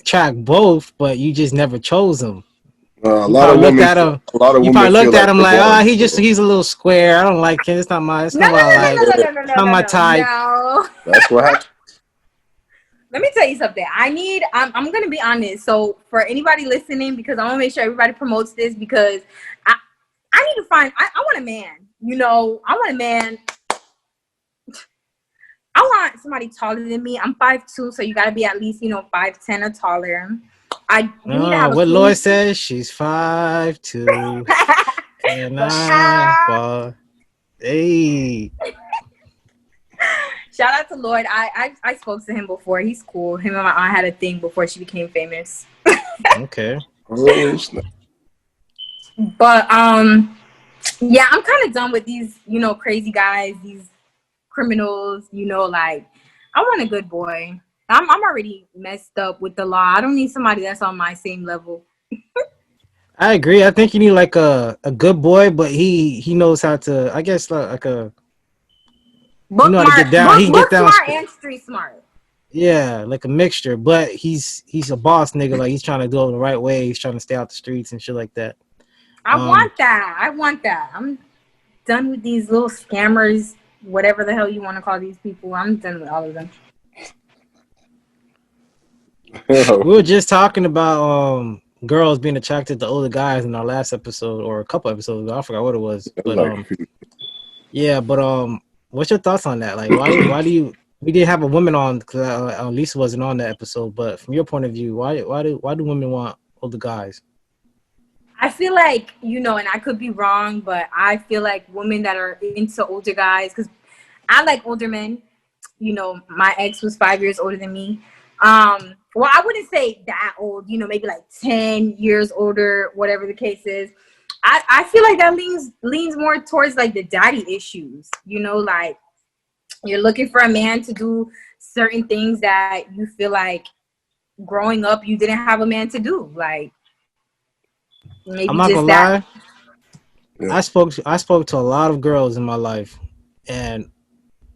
attract both, but you just never chose them. A You lot of probably looked women, at him. a lot of You women probably feel looked at like him they're like, boring. So he's a little square. I don't like him. It's not my. It's No, not no, what I no, like. no, no, no, no, It's no, not no, my no, type. no. that's what happened. Let me tell you something. I'm gonna be honest. So for anybody listening, because I want to make sure everybody promotes this, because I I need to find. I want a man. You know, I want a man. I want somebody taller than me. I'm 5'2", so you got to be at least 5'10" or taller. We need to have a What clean. Lloyd says, she's 5'2", and But I'm 5. Hey, shout out to Lloyd. I spoke to him before. He's cool. Him and my aunt had a thing before she became famous. okay. Oh, snap. But yeah, I'm kind of done with these crazy guys, these criminals. Like I want a good boy. I'm already messed up with the law. I don't need somebody that's on my same level. I agree. I think you need like a good boy, but he knows how to. I guess like a he Book know how to get smart, down. He can get book down. smart, and street smart. Yeah, like a mixture. But he's a boss nigga. Like he's trying to do it the right way. He's trying to stay out the streets and shit like that. I Um, want that. I want that. I'm done with these little scammers, whatever the hell you want to call these people. I'm done with all of them. we were just talking about girls being attracted to older guys in our last episode or a couple episodes ago. I forgot what it was. I'm But like confused. yeah, but what's your thoughts on that? Like why do you we didn't have a woman on because Lisa wasn't on that episode, but from your point of view, why do women want older guys? I feel like, and I could be wrong, but I feel like women that are into older guys, because I like older men. My ex was 5 years older than me. Well, I wouldn't say that old, maybe like 10 years older, whatever the case is. I feel like that leans more towards like the daddy issues, like you're looking for a man to do certain things that you feel like growing up you didn't have a man to do. Like I'm maybe not just gonna that. lie. Yeah. I spoke to a lot of girls in my life, and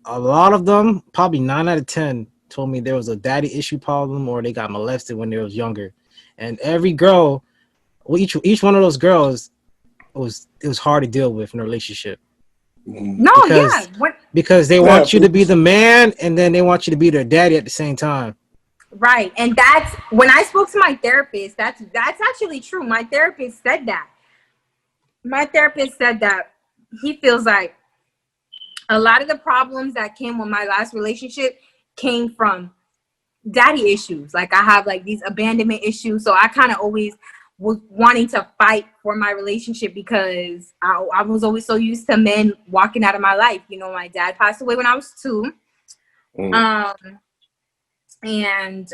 a lot of them, probably 9 out of 10, told me there was a daddy issue problem or they got molested when they was younger. And every girl, well, each one of those girls it was hard to deal with in a relationship No, yeah. because they Yeah, want you to be the man and then they want you to be their daddy at the same time. Right. And that's when I spoke to my therapist, that's actually true. My therapist said that. He feels like a lot of the problems that came with my last relationship came from daddy issues. Like I have like these abandonment issues. So I kind of always was wanting to fight for my relationship because I was always so used to men walking out of my life. My dad passed away when I was 2. Mm. And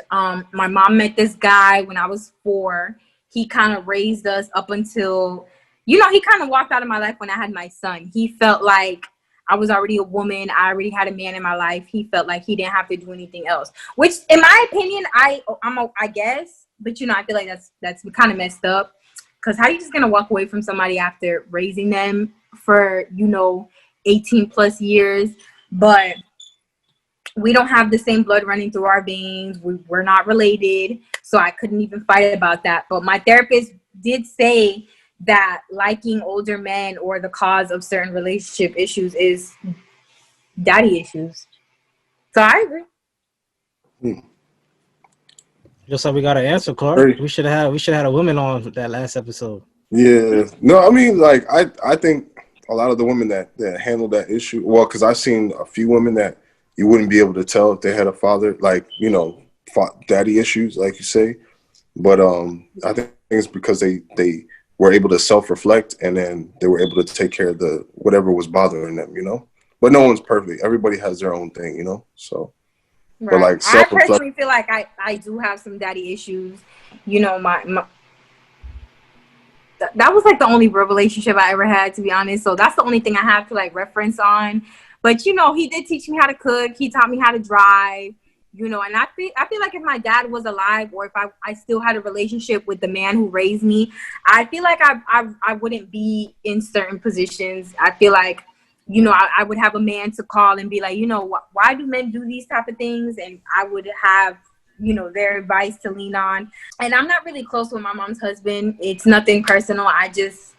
my mom met this guy when I was 4. He kind of raised us up until, he kind of walked out of my life when I had my son. He felt like I was already a woman. I already had a man in my life. He felt like he didn't have to do anything else, which in my opinion, I guess, but I feel like that's kind of messed up, because how are you just going to walk away from somebody after raising them for, 18 plus years? But we don't have the same blood running through our veins. We're not related. So I couldn't even fight about that. But my therapist did say that liking older men or the cause of certain relationship issues is daddy issues. So I agree. Just like we got an answer, Clark. Very- We should have had a woman on that last episode. Yeah. No, I mean, like, I think a lot of the women that handle that issue, well, because I've seen a few women that you wouldn't be able to tell if they had a father, like, daddy issues, like you say. But I think it's because they were able to self-reflect, and then they were able to take care of the whatever was bothering them, you know. But no one's perfect. Everybody has their own thing, you know. So, but Right. like I self-reflect. personally feel like I do have some daddy issues. You know, that was like the only real relationship I ever had, to be honest. So that's the only thing I have to like reference on. But you know, he did teach me how to cook. He taught me how to drive. You know, and I feel like if my dad was alive, or if I still had a relationship with the man who raised me, I feel like I wouldn't be in certain positions. I feel like, you know, I would have a man to call and be like, you know, why do men do these type of things? And I would have, you know, their advice to lean on. And I'm not really close with my mom's husband. It's nothing personal. I'm just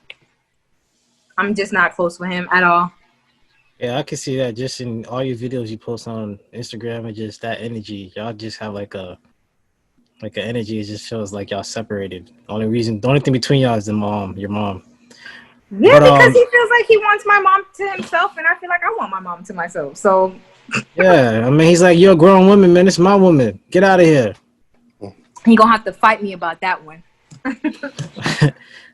not close with him at all. Yeah, I can see that just in all your videos you post on Instagram, and just that energy. Y'all just have like an energy. It just shows like y'all separated. The only thing between y'all is your mom. Yeah, But because he feels like he wants my mom to himself, and I feel like I want my mom to myself. So yeah, I mean, he's like, you're a grown woman, man. It's my woman. Get out of here. he gonna have to fight me about that one.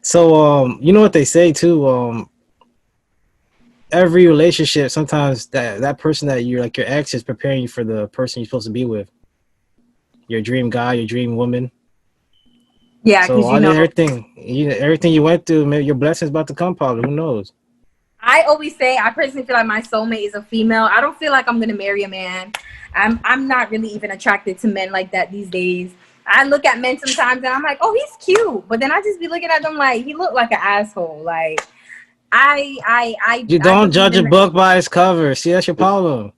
So, you know what they say too. Every relationship, sometimes that person that you're like your ex is preparing you for the person you're supposed to be with. Your dream guy, your dream woman. Yeah, So because you know, everything you went through, maybe your blessing's about to come. Probably, who knows? I always say I personally feel like my soulmate is a female. I don't feel like I'm gonna marry a man. I'm not really even attracted to men like that these days. I look at men sometimes and I'm like, oh, he's cute, but then I just be looking at them like he looked like an asshole. Like You I don't believe judge a in. book by its cover. See, that's your problem.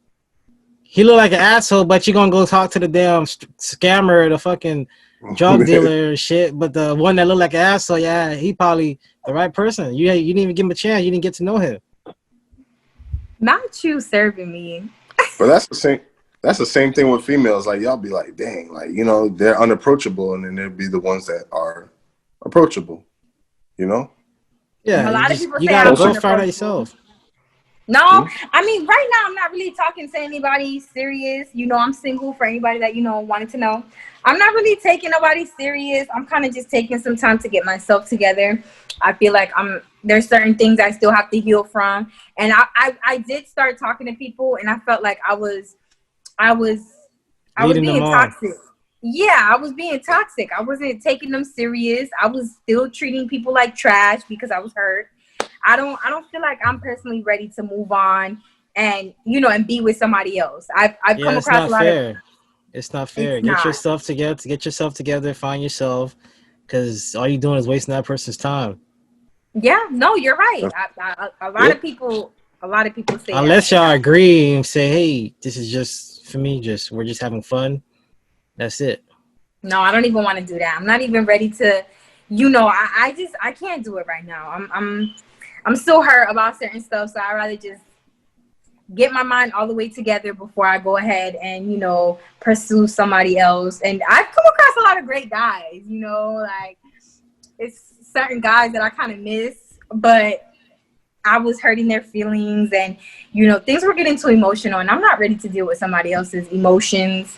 He look like an asshole, but you gonna go talk to the damn scammer, the fucking drug dealer and shit. But the one that looked like an asshole, yeah, he probably the right person. You didn't even give him a chance. You didn't get to know him. Not you serving me. But that's the same. That's the same thing with females. Like y'all be like, dang, like you know they're unapproachable, and then there'd be the ones that are approachable. You know. Yeah, A lot of people you say gotta I'm go find out unapproachable. yourself. No, Hmm? I mean, right now I'm not really talking to anybody serious. You know, I'm single for anybody that, you know, wanted to know. I'm not really taking nobody serious. I'm kind of just taking some time to get myself together. I feel like there's certain things I still have to heal from. And I did start talking to people, and I felt like I was Leading them being on. toxic. Yeah, I was being toxic. I wasn't taking them serious. I was still treating people like trash because I was hurt. I don't feel like I'm personally ready to move on and, you know, and be with somebody else. I've Yeah, come it's across a not lot of. fair. It's not fair. It's not. Get yourself together. Find yourself, because all you're doing is wasting that person's time. Yeah, no, you're right. A lot Yeah. of people say that, Unless and y'all agree and say, "Hey, this is just for me. We're just having fun." That's it. no, I don't even want to do that. I'm not even ready to, you know, I can't do it right now. I'm still hurt about certain stuff, so I'd rather just get my mind all the way together before I go ahead and, you know, pursue somebody else. And I've come across a lot of great guys, you know, like it's certain guys that I kind of miss, but I was hurting their feelings, and, you know, things were getting too emotional, and I'm not ready to deal with somebody else's emotions.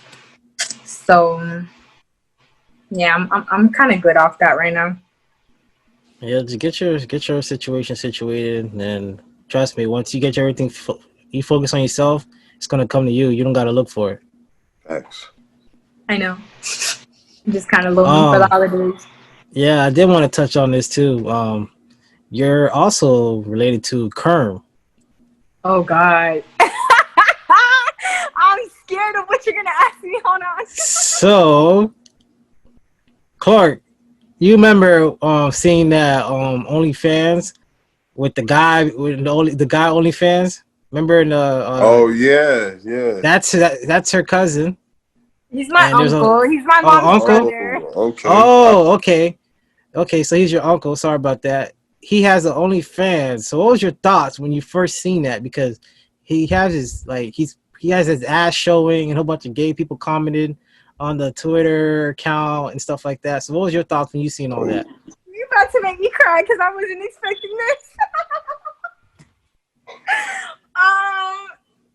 So yeah, I'm kind of good off that right now. Yeah, just get your situation situated, and trust me, once you get everything, you focus on yourself, it's gonna come to you. You don't gotta look for it. Thanks. I know. I'm just kind of lonely for the Um, holidays. yeah, I did want to touch on this too. You're also related to Kerm. Oh God. I'm scared of what you're gonna ask me. Hold on. So, Clark, you remember seeing that OnlyFans with the guy OnlyFans? Remember in the Oh yeah, yeah. that's her cousin, He's my and there's a uncle. He's my mom's uncle. brother. Oh, okay. Oh, okay. Okay, so he's your uncle. Sorry about that. He has an OnlyFans. So what was your thoughts when you first seen that? Because he has his he has his ass showing, and a whole bunch of gay people commented on the Twitter account and stuff like that. So what was your thoughts when you seen all that? You about to make me cry because I wasn't expecting this.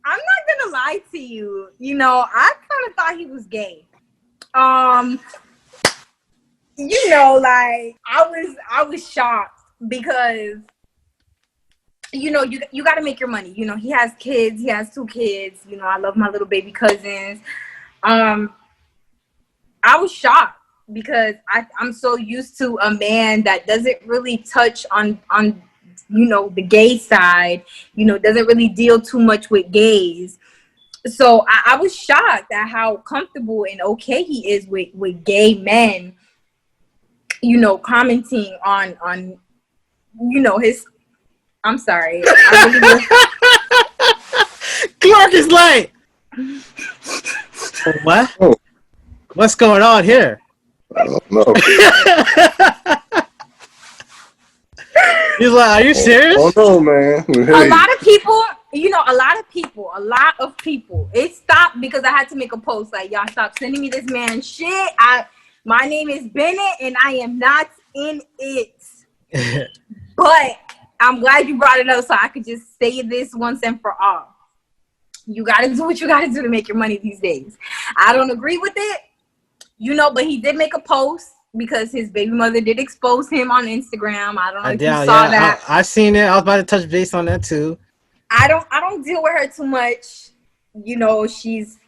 I'm not gonna lie to you. You know, I kind of thought he was gay. Um, like I was shocked because you got to make your money. He has kids. He has 2 kids. I love my little baby cousins. I was shocked because I'm so used to a man that doesn't really touch on the gay side. Doesn't really deal too much with gays. So I was shocked at how comfortable and okay he is with gay men. Commenting on his. I'm sorry. Clark is like, what? Oh. What's going on here? I don't know. He's like, are you serious? Oh no, man. Hey. A lot of people, it stopped because I had to make a post like, y'all stop sending me this man shit. My name is Bennett and I am not in it. But I'm glad you brought it up so I could just say this once and for all. You got to do what you got to do to make your money these days. I don't agree with it, but he did make a post because his baby mother did expose him on Instagram. I don't know if you saw that. I seen it. I was about to touch base on that too. I don't deal with her too much. She's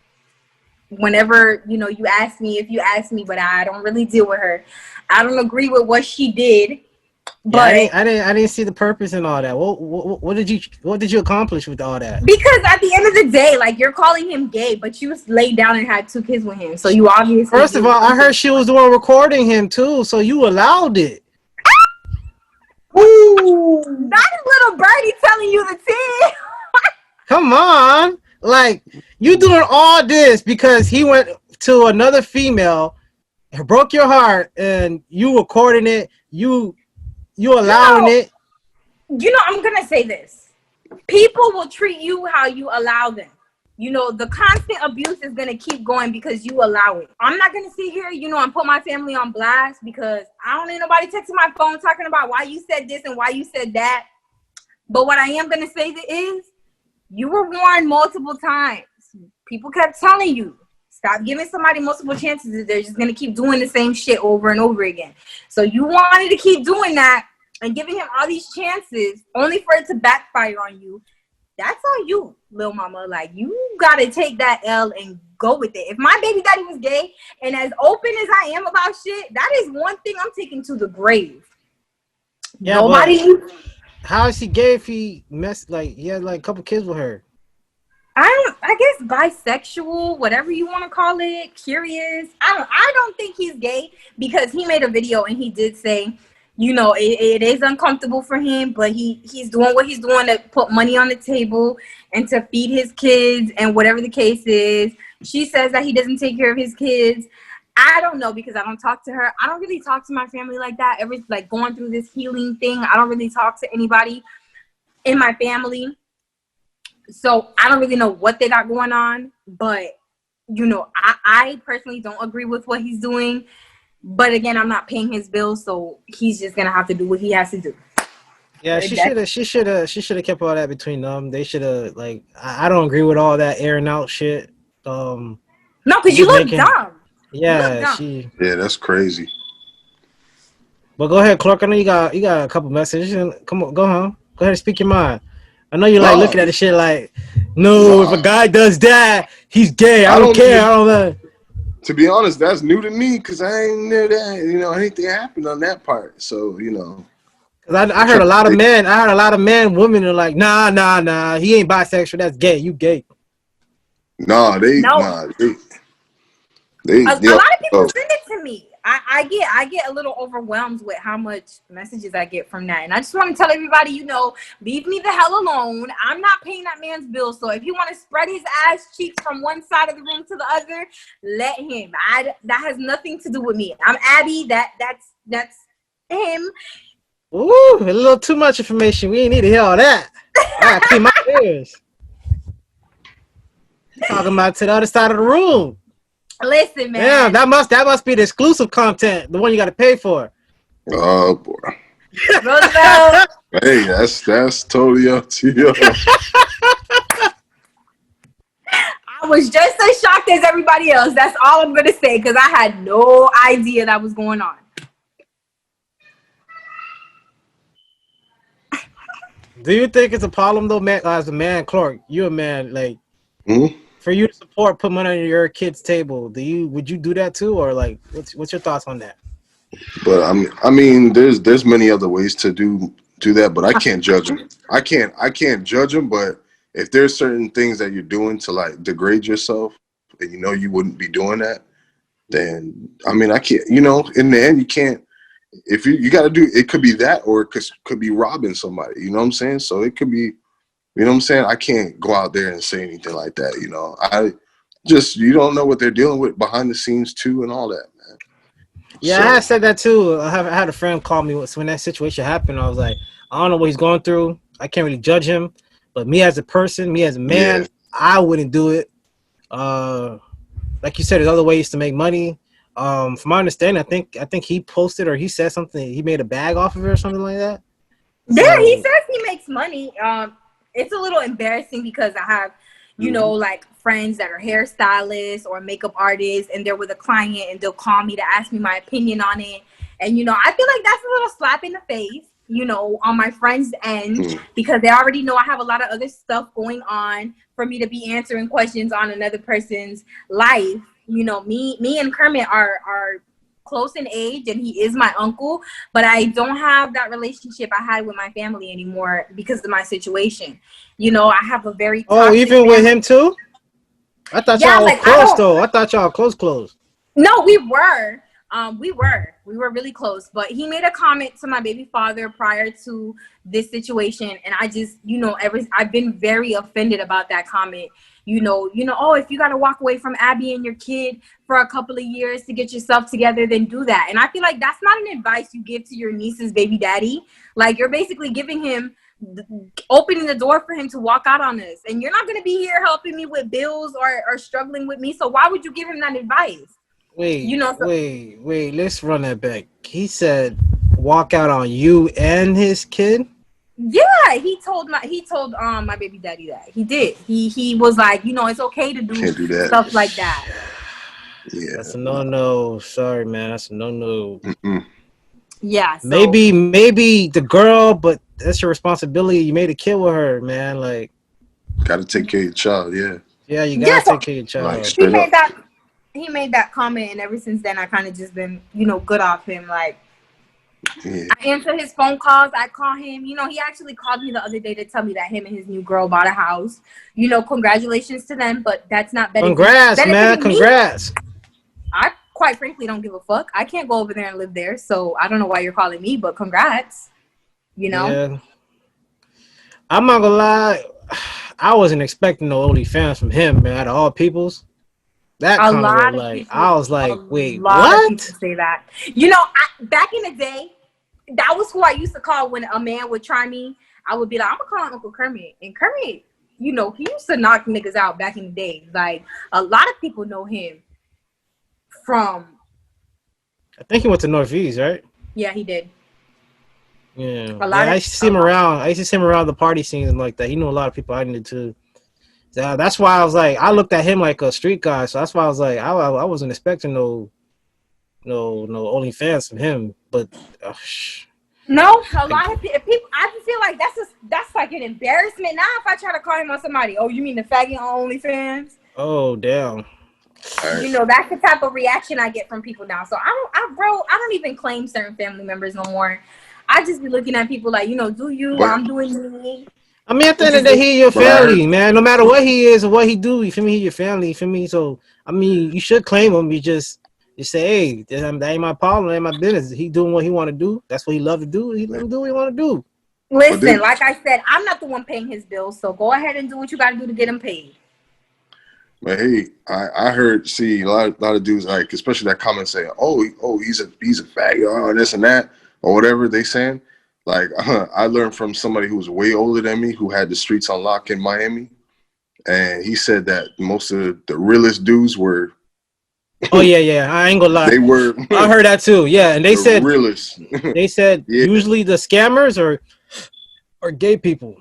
whenever, you ask me, if you ask me, but I don't really deal with her. I don't agree with what she did. But yeah, I didn't see the purpose in all that. What did you accomplish with all that? Because at the end of the day, like, you're calling him gay, but you laid down and had 2 kids with him. So you obviously. First of all, I heard she was the one recording him too, so you allowed it. Ooh, that is little birdie telling you the tea. Come on, like, you doing all this because he went to another female, broke your heart, and you recording it. You allowing it. I'm gonna say this. People will treat you how you allow them. The constant abuse is gonna keep going because you allow it. I'm not gonna sit here, and put my family on blast because I don't need nobody texting my phone talking about why you said this and why you said that. But what I am gonna say is, you were warned multiple times. People kept telling you, stop giving somebody multiple chances. They're just gonna keep doing the same shit over and over again. So you wanted to keep doing that and giving him all these chances only for it to backfire on you. That's on you, Lil Mama. Like, you gotta take that L and go with it. If my baby daddy was gay and as open as I am about shit, that is one thing I'm taking to the grave. Yeah, nobody. How is he gay if he he had like a couple kids with her? I guess bisexual, whatever you want to call it, curious. I don't think he's gay because he made a video and he did say, it is uncomfortable for him, but he's doing what he's doing to put money on the table and to feed his kids and whatever the case is. She says that he doesn't take care of his kids. I don't know because I don't talk to her. I don't really talk to my family like that. Like going through this healing thing, I don't really talk to anybody in my family. So I don't really know what they got going on, but I personally don't agree with what he's doing. But again, I'm not paying his bills, so he's just gonna have to do what he has to do. Yeah, she should have kept all that between them. They should have I don't agree with all that airing out shit. No, because you look dumb. Yeah, Yeah, that's crazy. But go ahead, Clark. I know you got a couple messages. Come on, go ahead and speak your mind. I know you're looking at the shit like, no, if a guy does that, he's gay. I don't care. I don't know. To be honest, that's new to me because I ain't knew that. Anything happened on that part. So, Cause I heard a lot of men. Women are like, nah. He ain't bisexual. That's gay. You gay. A lot of people send it to me. I get a little overwhelmed with how much messages I get from that. And I just want to tell everybody, leave me the hell alone. I'm not paying that man's bill. So if you want to spread his ass cheeks from one side of the room to the other, let him. That has nothing to do with me. I'm Abby. That's him. Ooh, a little too much information. We ain't need to hear all that. I gotta clean my ears. Talking about to the other side of the room. Listen, man. Yeah, that must be the exclusive content, the one you got to pay for. Oh boy. Roosevelt. Hey, that's totally up to you. I was just as shocked as everybody else. That's all I'm gonna say because I had no idea that was going on. Do you think it's a problem though, man? As a man, Clark, you're a man. Like, for you to support, put money on your kid's table. Would you do that too, or like, what's your thoughts on that? But I mean, there's many other ways to do that, but I can't judge them. I can't judge them. But if there's certain things that you're doing to like degrade yourself, and you know you wouldn't be doing that, then I mean, I can't. You know, in the end, you can't. If you got to do, it could be that, or it could be robbing somebody. You know what I'm saying? So it could be. You know what I'm saying? I can't go out there and say anything like that. You know, you don't know what they're dealing with behind the scenes too, and all that, man. Yeah, So, I had said that too. I had a friend call me when that situation happened. I was like, I don't know what he's going through. I can't really judge him, but me as a person, me as a man, I wouldn't do it. Like you said, there's other ways to make money. From my understanding, I think he posted or he said something. He made a bag off of it or something like that. Yeah, he says he makes money. It's a little embarrassing because I have, you know, like friends that are hairstylists or makeup artists, and they're with a client and they'll call me to ask me my opinion on it. And, you know, I feel like that's a little slap in the face, you know, on my friend's end, because they already know I have a lot of other stuff going on for me to be answering questions on another person's life. You know, me and Kermit are close in age, and he is my uncle, but I don't have that relationship I had with my family anymore because of my situation. You know, I have a very even with him too. I thought y'all were close though. I thought y'all close. No, we were really close, but he made a comment to my baby father prior to this situation, and I just, you know, I've been very offended about that comment. You know, oh, if you got to walk away from Abby and your kid for a couple of years to get yourself together, then do that. And I feel like that's not an advice you give to your niece's baby daddy. Like, you're basically giving him, opening the door for him to walk out on us. And you're not going to be here helping me with bills or struggling with me. So why would you give him that advice? Wait, you know, wait, let's run that back. He said walk out on you and his kid? Yeah, he told my baby daddy that. He did. He was like, you know, it's okay to do stuff like that. Yeah, that's a no. Sorry, man, that's a no. Yeah, so maybe the girl, but that's your responsibility. You made a kid with her, man. Like, gotta take care of your child. Yeah, you gotta take care of your child. Like, he made that comment, and ever since then, I kind of just been, you know, good off him. Like, I answer his phone calls. I call him. You know, he actually called me the other day to tell me that him and his new girl bought a house. You know, congratulations to them, but that's not better. Congrats, man. Congrats. I quite frankly don't give a fuck. I can't go over there and live there, so I don't know why you're calling me, but congrats. You know? Yeah. I'm not gonna lie. I wasn't expecting no OnlyFans from him, man. Out of all peoples. That a lot of like, people, I was like, wait, what? A lot of people say that. You know, back in the day, that was who I used to call when a man would try me. I would be like, I'm gonna call Uncle Kermit. And Kermit, you know, he used to knock niggas out back in the day. Like, a lot of people know him from. I think he went to Northeast, right? Yeah, he did. Yeah. I used to see him around. I used to see him around the party scenes and like that. He knew a lot of people I knew too. That's why I was like, I looked at him like a street guy. So that's why I was like, I wasn't expecting no OnlyFans from him. But no, a lot of people. I just feel like that's like an embarrassment now. If I try to call him on somebody, oh, you mean the faggot on OnlyFans? Oh, damn. You know, that's the type of reaction I get from people now. So I don't even claim certain family members no more. I just be looking at people like, you know, do you? I'm doing me. I mean, at the end of the day, he your family, man. No matter what he is or what he do, you feel me? He your family, you feel me? So, I mean, you should claim him. You say, hey, that ain't my problem, that ain't my business. He doing what he want to do. That's what he love to do. He let him do what he want to do. Listen, like I said, I'm not the one paying his bills, so go ahead and do what you got to do to get him paid. But hey, I heard, a lot of dudes, like, especially that comment saying, oh, he's a faggot, or this and that, or whatever they saying. Like, I learned from somebody who was way older than me, who had the streets on lock in Miami, and he said that most of the realest dudes were. Oh yeah, I ain't gonna lie. They were. I heard that too. Yeah, and they said realest. They said usually the scammers are gay people.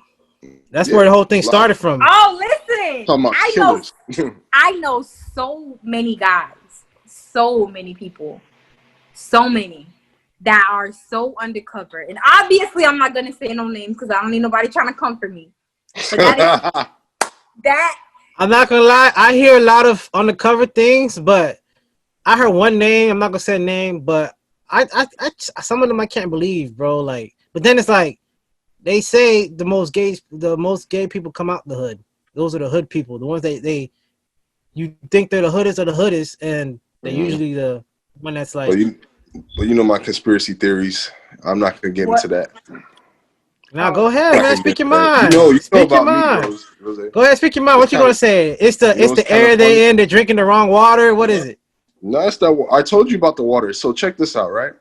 That's where the whole thing started from. Oh, listen, talking about killers. I know so many guys, so many people, so many that are so undercover. And obviously, I'm not gonna say no names because I don't need nobody trying to come for me. But that is that. I'm not gonna lie. I hear a lot of undercover things, but I heard one name. I'm not gonna say a name, but I some of them I can't believe, bro. Like, but then it's like they say the most gay people come out the hood. Those are the hood people, the ones they you think they're the hoodest of the hoodest, and they're usually the one that's like. Well, you know my conspiracy theories. I'm not gonna get into that. Now go ahead, man. Speak your mind. You know Speak your about mind. me, Rose. Go ahead, speak your mind. What you gonna say? It's the air they in. They're drinking the wrong water. What is it? No, it's that. I told you about the water. So check this out, right?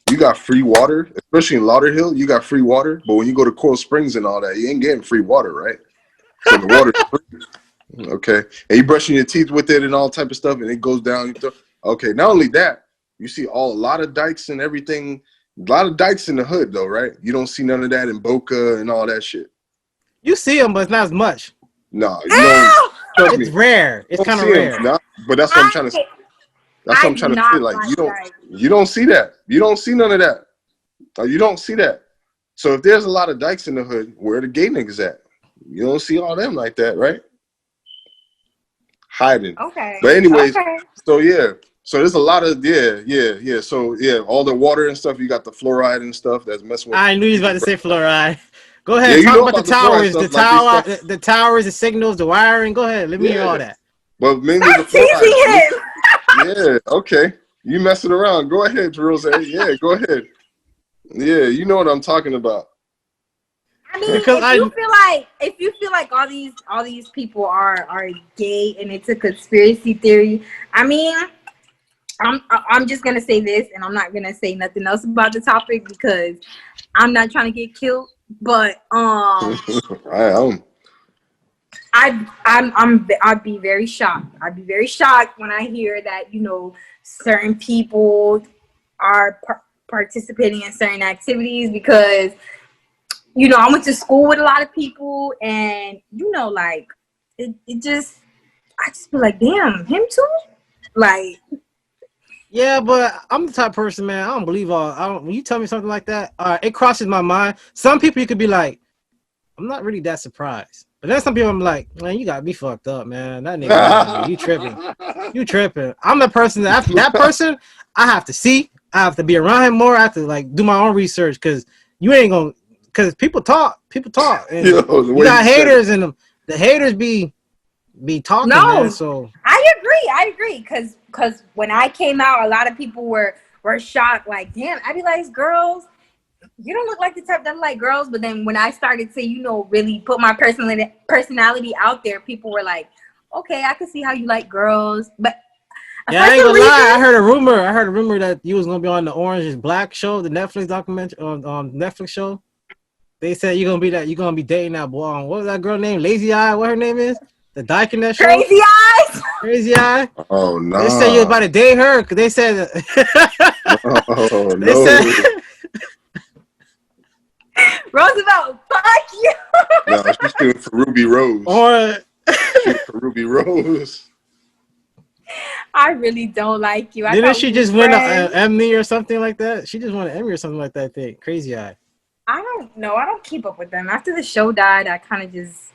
You got free water, especially in Lauderhill. You got free water, but when you go to Coral Springs and all that, you ain't getting free water, right? So the water's free. Okay, and you brushing your teeth with it and all type of stuff, and it goes down. Okay, not only that, you see a lot of dikes and everything. A lot of dikes in the hood, though, right? You don't see none of that in Boca and all that shit. You see them, but it's not as much. No, you don't. Trust me. It's rare. It's kind of rare. But that's what I'm trying to say. That's what I'm trying to say. Like you don't see that. You don't see none of that. You don't see that. So if there's a lot of dikes in the hood, where the gay niggas at? You don't see all them like that, right? Hiding. Okay. But anyways, so yeah. So there's a lot of yeah. So yeah, all the water and stuff. You got the fluoride and stuff that's messing with. I knew he was about to say fluoride. Go ahead, talk about the towers, the towers, the signals, the wiring. Go ahead, let me hear all that. But mainly the fluoride. Yeah, okay. You messing around. Go ahead, Rose. Yeah, go ahead. Yeah, you know what I'm talking about. I mean, if you feel like all these people are gay and it's a conspiracy theory, I mean, I'm just gonna say this, and I'm not gonna say nothing else about the topic because I'm not trying to get killed. But I'd be very shocked. I'd be very shocked when I hear that certain people are participating in certain activities because I went to school with a lot of people, and like I just feel like, damn, him too, like. Yeah, but I'm the type of person, man. I don't believe when you tell me something like that, it crosses my mind. Some people you could be like, I'm not really that surprised. But then some people I'm like, man, you gotta be fucked up, man. That nigga, you tripping. I'm the person that person I have to see. I have to be around him more. I have to like do my own research because you ain't gonna. Because people talk. And you got haters in them. The haters be talking. No, man, so I agree. Because when I came out, a lot of people were shocked. Like, damn, I be like, girls, you don't look like the type that like girls. But then when I started to, really put my personality out there, people were like, okay, I can see how you like girls. But yeah, I ain't gonna lie. I heard a rumor that you was gonna be on the Orange is Black show, the Netflix documentary on Netflix show. They said you're gonna be dating that boy. What was that girl named? Lazy Eye. What her name is? The dyke in that show. Crazy Eye. Oh no. They said you was about to date her because they said. Oh they no. Said, Roosevelt, fuck you. No, she's shooting for Ruby Rose. Shooting for Ruby Rose. I really don't like you. Didn't she just win an Emmy or something like that? She just won an Emmy or something like that, I think. Crazy Eye. I don't know. I don't keep up with them. After the show died, I kind of just...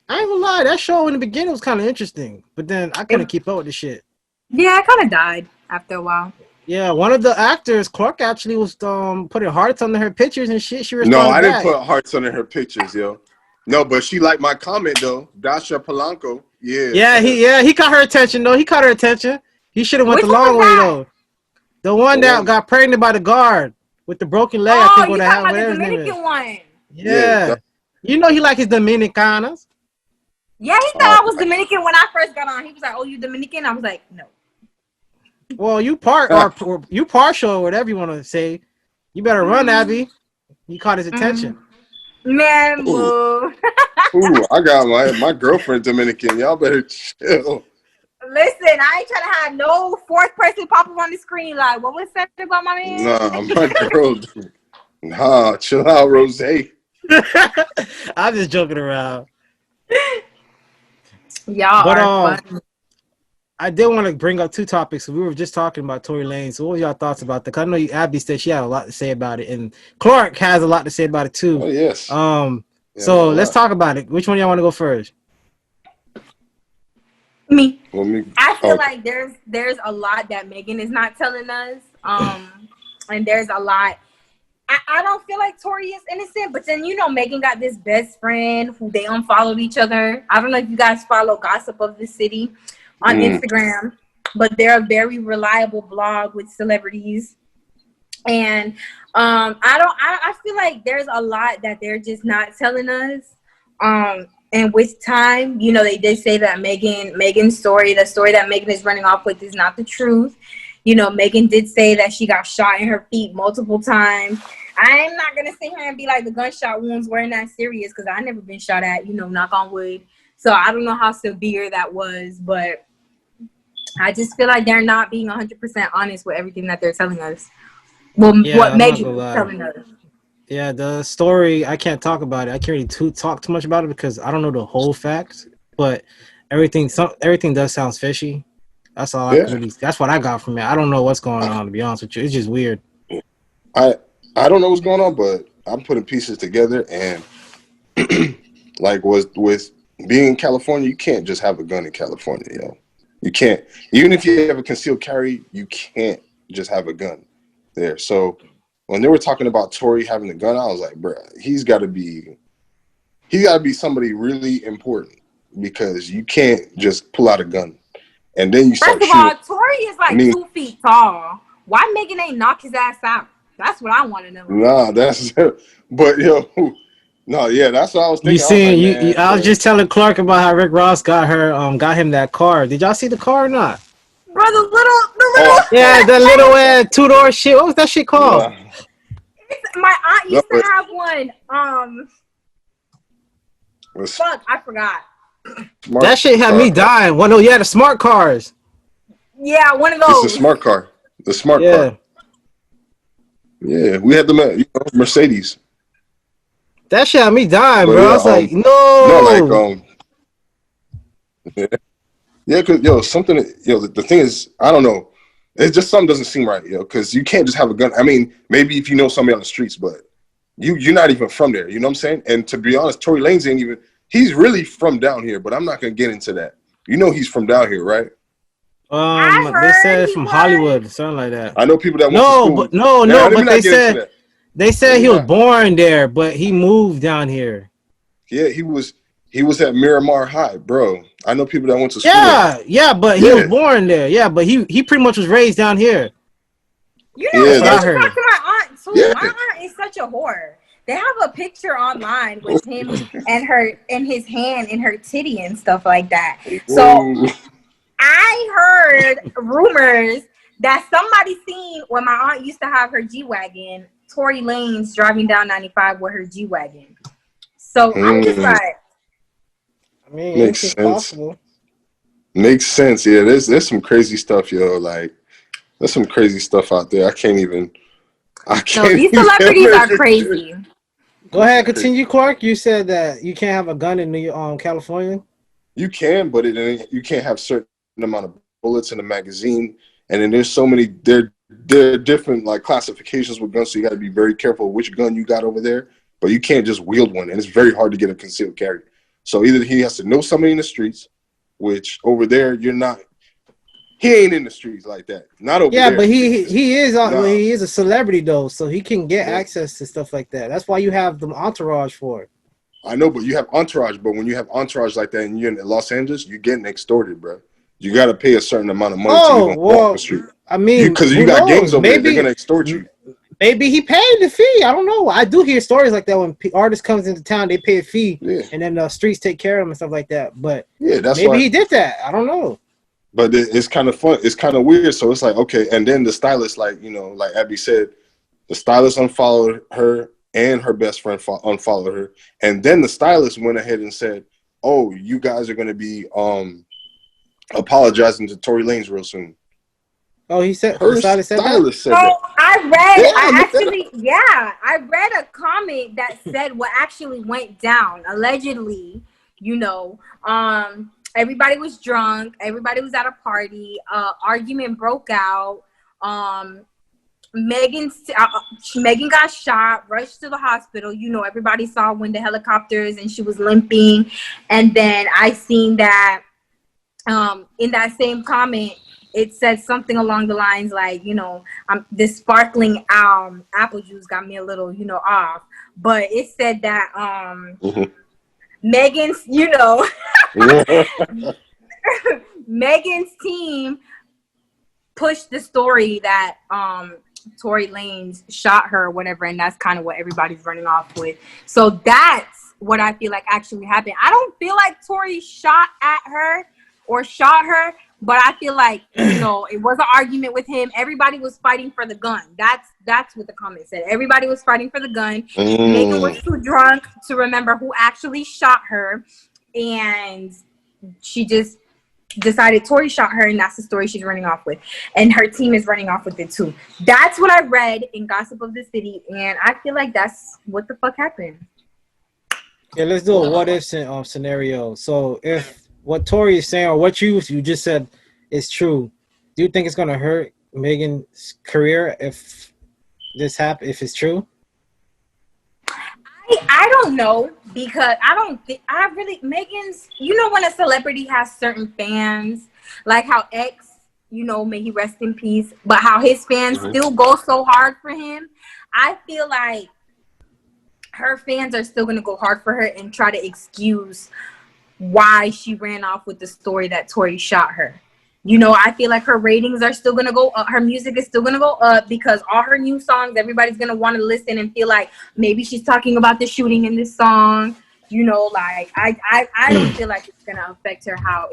I ain't gonna lie. That show in the beginning was kind of interesting. But then I couldn't keep up with the shit. Yeah, it kind of died after a while. Yeah, one of the actors, Clark, actually was putting hearts under her pictures and shit. She responded. No, I didn't put hearts under her pictures, yo. No, but she liked my comment, though. Dasha Polanco. Yeah. He caught her attention, though. He caught her attention. He should have went the long way, though. The one that got pregnant by the guard. With the broken leg, I think what happened. The Dominican one. Yeah. He like his Dominicanas. Yeah, he thought I was Dominican when I first got on. He was like, "Oh, you Dominican?" I was like, "No." Well, you partial, or whatever you want to say. You better run, Abby. You caught his attention. Man, boo. Ooh, I got my girlfriend Dominican. Y'all better chill. Listen, I ain't trying to have no fourth person pop up on the screen. Like, what was said about my man? Nah, my girl. Nah, chill out, Rose. I'm just joking around. Y'all are fun. I did want to bring up two topics. We were just talking about Tory Lanez. So what were y'all thoughts about that? 'Cause I know Abby said she had a lot to say about it, and Clark has a lot to say about it too. Oh yes. Yeah, So let's talk about it. Which one y'all want to go first? Me. Well, I feel like there's a lot that Megan is not telling us. And there's a lot. I don't feel like Tory is innocent, but then Megan got this best friend who they unfollowed each other. I don't know if you guys follow Gossip of the City on Instagram, but they're a very reliable blog with celebrities. And I feel like there's a lot that they're just not telling us. And with time, they did say that Megan's story, the story that Megan is running off with, is not the truth. Megan did say that she got shot in her feet multiple times. I'm not going to sit here and be like the gunshot wounds weren't that serious, because I never been shot at, knock on wood. So I don't know how severe that was, but I just feel like they're not being 100% honest with everything that they're telling us. Well, yeah, what Megan is telling us. Yeah, the story, I can't talk about it. I can't really talk too much about it because I don't know the whole facts, but everything does sound fishy. That's all that's what I got from it. I don't know what's going on, to be honest with you. It's just weird. I don't know what's going on, but I'm putting pieces together, and like with being in California, you can't just have a gun in California, You can't. Even if you have a concealed carry, you can't just have a gun there. So when they were talking about Tory having a gun, I was like, bro, he's got to be somebody really important, because you can't just pull out a gun and then you start shooting. First of all, Tory is like 2 feet tall. Why Megan ain't knock his ass out? That's what I want to know. Nah, that's but no, yeah, that's what I was thinking. You seen? I was just telling Clark about how Rick Ross got him that car. Did y'all see the car or not? Bro, the little. Yeah, the little 2-door shit. What was that shit called? My aunt used to have one. Fuck, I forgot. That shit had me dying. The smart cars. Yeah, one of those. It's a smart car. The smart car. Yeah, we had them at Mercedes. That shit had me dying, bro. I was like, no. Yeah, cause something. The thing is, I don't know. It's just something doesn't seem right, because you can't just have a gun. I mean, maybe if you know somebody on the streets, but you're not even from there. You know what I'm saying? And to be honest, Tory Lanez ain't even. He's really from down here, but I'm not gonna get into that. He's from down here, right? They said from Hollywood, something like that. I know people that went to school. But they said he was born there, but he moved down here. Yeah, he was at Miramar High, bro. I know people that went to school. Yeah, but he was born there. Yeah, but he pretty much was raised down here. That's what I heard. Talk to my aunt too. Yeah. My aunt is such a whore. They have a picture online with him and his hand in her titty and stuff like that. So I heard rumors that somebody seen when my aunt used to have her G-Wagon, Tory Lanez driving down 95 with her G-Wagon. So I'm just like, I mean, makes sense. Possible. Makes sense. Yeah, there's some crazy stuff, Like, there's some crazy stuff out there. I can't even. These celebrities are crazy. Go ahead, continue, Clark. You said that you can't have a gun in California. You can, but you can't have certain amount of bullets in a magazine, and then there's so many. There are different classifications with guns, so you got to be very careful which gun you got over there. But you can't just wield one, and it's very hard to get a concealed carry. So either he has to know somebody in the streets, which over there you're not. He ain't in the streets like that. Not over there. Yeah, but he is a celebrity though, so he can get access to stuff like that. That's why you have the entourage for it. I know, but you have entourage. But when you have entourage like that and you're in Los Angeles, you're getting extorted, bro. You got to pay a certain amount of money to even walk the street. I mean, because you got gangs over there, they're gonna extort you. Maybe he paid the fee. I don't know. I do hear stories like that when artists comes into town, they pay a fee, and then the streets take care of them and stuff like that. But maybe he did that. I don't know. But it's kind of fun. It's kind of weird. So it's like, okay. And then the stylist, like Abby said, the stylist unfollowed her and her best friend unfollowed her. And then the stylist went ahead and said, oh, you guys are going to be apologizing to Tory Lanez real soon. Oh, he said her stylist said that. I read a comment that said what actually went down. Allegedly, Everybody was drunk. Everybody was at a party. Argument broke out. Megan got shot, rushed to the hospital. You know, everybody saw when the helicopters and she was limping. And then I seen that in that same comment, it said something along the lines like, you know, this sparkling apple juice got me a little, you know, off. But it said that Megan's, you know, Megan's team pushed the story that Tory Lanez shot her or whatever, and that's kind of what everybody's running off with. So that's what I feel like actually happened. I don't feel like Tory shot at her or shot her, but I feel like, you know, it was an argument with him. Everybody was fighting for the gun. That's what the comment said. Everybody was fighting for the gun. Megan was too drunk to remember who actually shot her, and she just decided Tory shot her, and that's the story she's running off with. And her team is running off with it too. That's what I read in Gossip of the City, and I feel like that's what the fuck happened. Yeah, let's do a what if scenario. So if what Tory is saying or what you just said is true, do you think it's gonna hurt Megan's career if this happens? If it's true? I don't know, because Megan's, you know, when a celebrity has certain fans, like how X, you know, may he rest in peace, but how his fans still go so hard for him. I feel like her fans are still going to go hard for her and try to excuse why she ran off with the story that Tory shot her. You know, I feel like her ratings are still going to go up. Her music is still going to go up because all her new songs, everybody's going to want to listen and feel like maybe she's talking about the shooting in this song. You know, like I don't feel like it's going to affect her how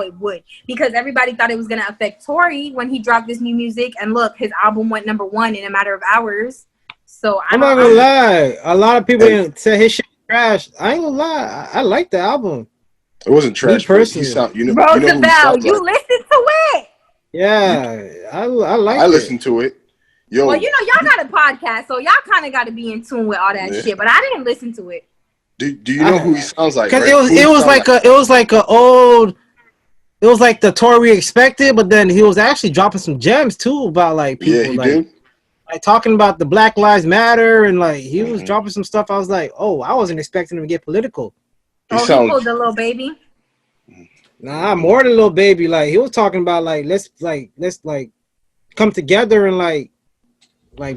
it would, because everybody thought it was going to affect Tory when he dropped this new music. And look, his album went #1 in a matter of hours. So I'm not gonna lie. A lot of people said his shit trash. I ain't gonna lie. I like the album. It wasn't trash. Personally, Roosevelt, you listened to it. Yeah, I like it. I listened to it. Yo, well, you know, y'all got a podcast, so y'all kind of got to be in tune with all that shit. But I didn't listen to it. Do you know who he sounds like? Because right? it was like the Tory we expected, but then he was actually dropping some gems too about like people. Yeah, he did. Like talking about the Black Lives Matter, and like he was dropping some stuff. I was like, oh, I wasn't expecting him to get political. He pulled the little baby. Nah, more than Lil Baby. Like he was talking about like let's come together and like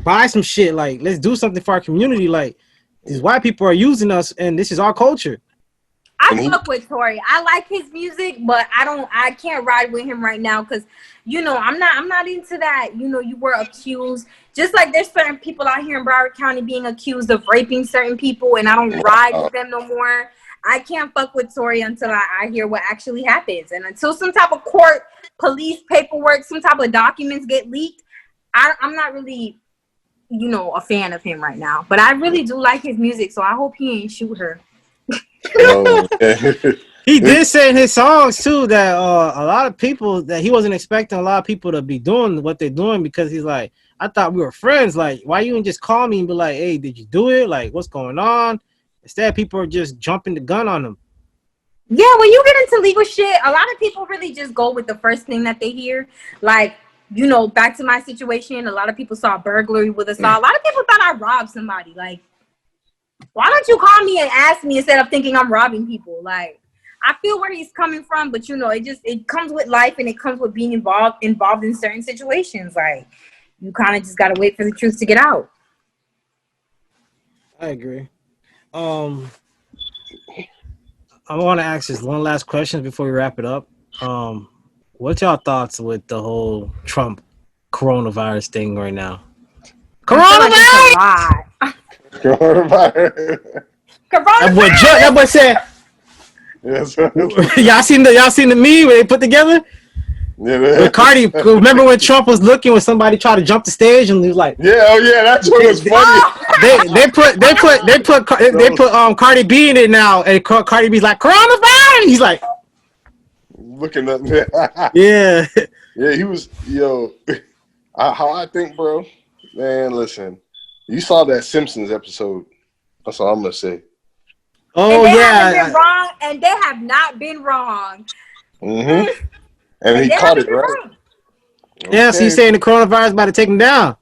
buy some shit. Like let's do something for our community. Like these white people are using us, and this is our culture. I fuck with Tory. I like his music, but I can't ride with him right now because, you know, I'm not into that. You know, you were accused. Just like there's certain people out here in Broward County being accused of raping certain people, and I don't ride with them no more. I can't fuck with Tory until I hear what actually happens. And until some type of court, police paperwork, some type of documents get leaked, I'm not really, you know, a fan of him right now. But I really do like his music, so I hope he ain't shoot her. He did say in his songs too that a lot of people that he wasn't expecting a lot of people to be doing what they're doing, because he's like, I thought we were friends. Like, why you didn't just call me and be like, hey, did you do it? Like, what's going on? Instead, people are just jumping the gun on him. Yeah, when you get into legal shit, a lot of people really just go with the first thing that they hear. Like, you know, back to my situation, a lot of people saw burglary with a saw. A lot of people thought I robbed somebody. Like, why don't you call me and ask me instead of thinking I'm robbing people? Like, I feel where he's coming from, but you know, it comes with life, and it comes with being involved in certain situations. Like, you kind of just gotta wait for the truth to get out. I agree. I want to ask just one last question before we wrap it up. What's y'all thoughts with the whole Trump coronavirus thing right now? Coronavirus. That boy said. Yes. y'all seen the meme where they put together? Yeah, with Cardi. Remember when Trump was looking when somebody tried to jump the stage and he was like, yeah, that's what was funny. They put Cardi B in it now, and Cardi B's like, coronavirus. He's like looking up. Yeah. Yeah, he was, how I think, bro, man, listen, you saw that Simpsons episode. That's all I'm going to say. Oh and they haven't yeah. been wrong, and they have not been wrong. And And he they caught haven't it been right. wrong. Yeah, so you Okay. saying the coronavirus about to take him down?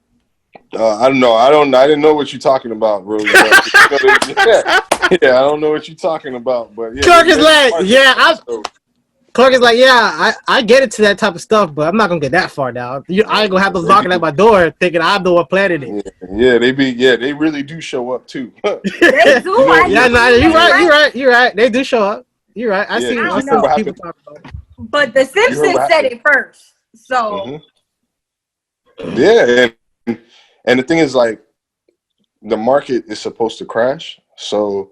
I don't know. I didn't know what you're talking about, bro. Yeah, I don't know what you're talking about, but yeah, Clark is they're like, smart. yeah, So, Clark is like, yeah, I get into that type of stuff, but I'm not gonna get that far down. I ain't gonna have those they knocking be, at my door thinking I'm the one planning it. they really do show up too. They do. You know, I Yeah, do no, believe you're that you're right, right. you're right. They do show up. You're right. I yeah, see because I you don't heard know. what people happened. talk about it. But the You heard Simpsons what said happened. it first. So Yeah, and the thing is, like, the market is supposed to crash, so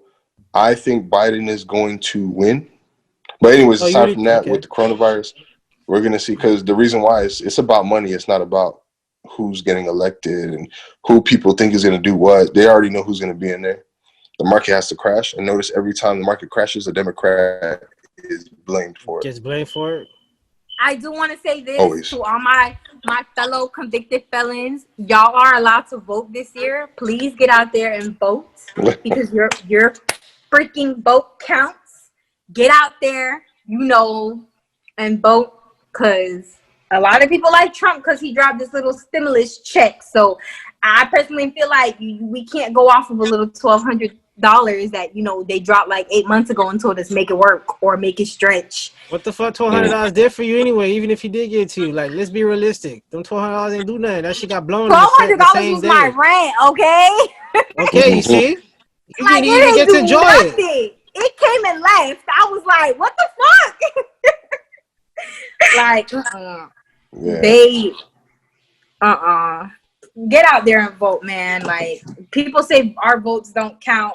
I think Biden is going to win. But anyways, Oh, you aside really from that, okay? with the coronavirus, we're gonna see, because the reason why is it's about money. It's not about who's getting elected and who people think is gonna do what. They already know who's gonna be in there. The market has to crash, and notice every time the market crashes, a Democrat is blamed for it. Gets blamed for it. I do want to say this Always. to all my fellow convicted felons. Y'all are allowed to vote this year. Please get out there and vote because your freaking vote counts. Get out there, and vote, because a lot of people like Trump because he dropped this little stimulus check. So I personally feel like we can't go off of a little $1,200 that they dropped like 8 months ago and told us make it work or make it stretch. What the fuck $1,200 did for you anyway? Even if you did get to, like, let's be realistic. Them $1,200 ain't do nothing. That shit got blown in the $1,200 same was my day. rent, okay? Okay, you see, you Like, didn't even it ain't get to do enjoy it. nothing. It came and left. I was like, what the fuck? Like, Yeah. they, get out there and vote, man. Like, people say our votes don't count.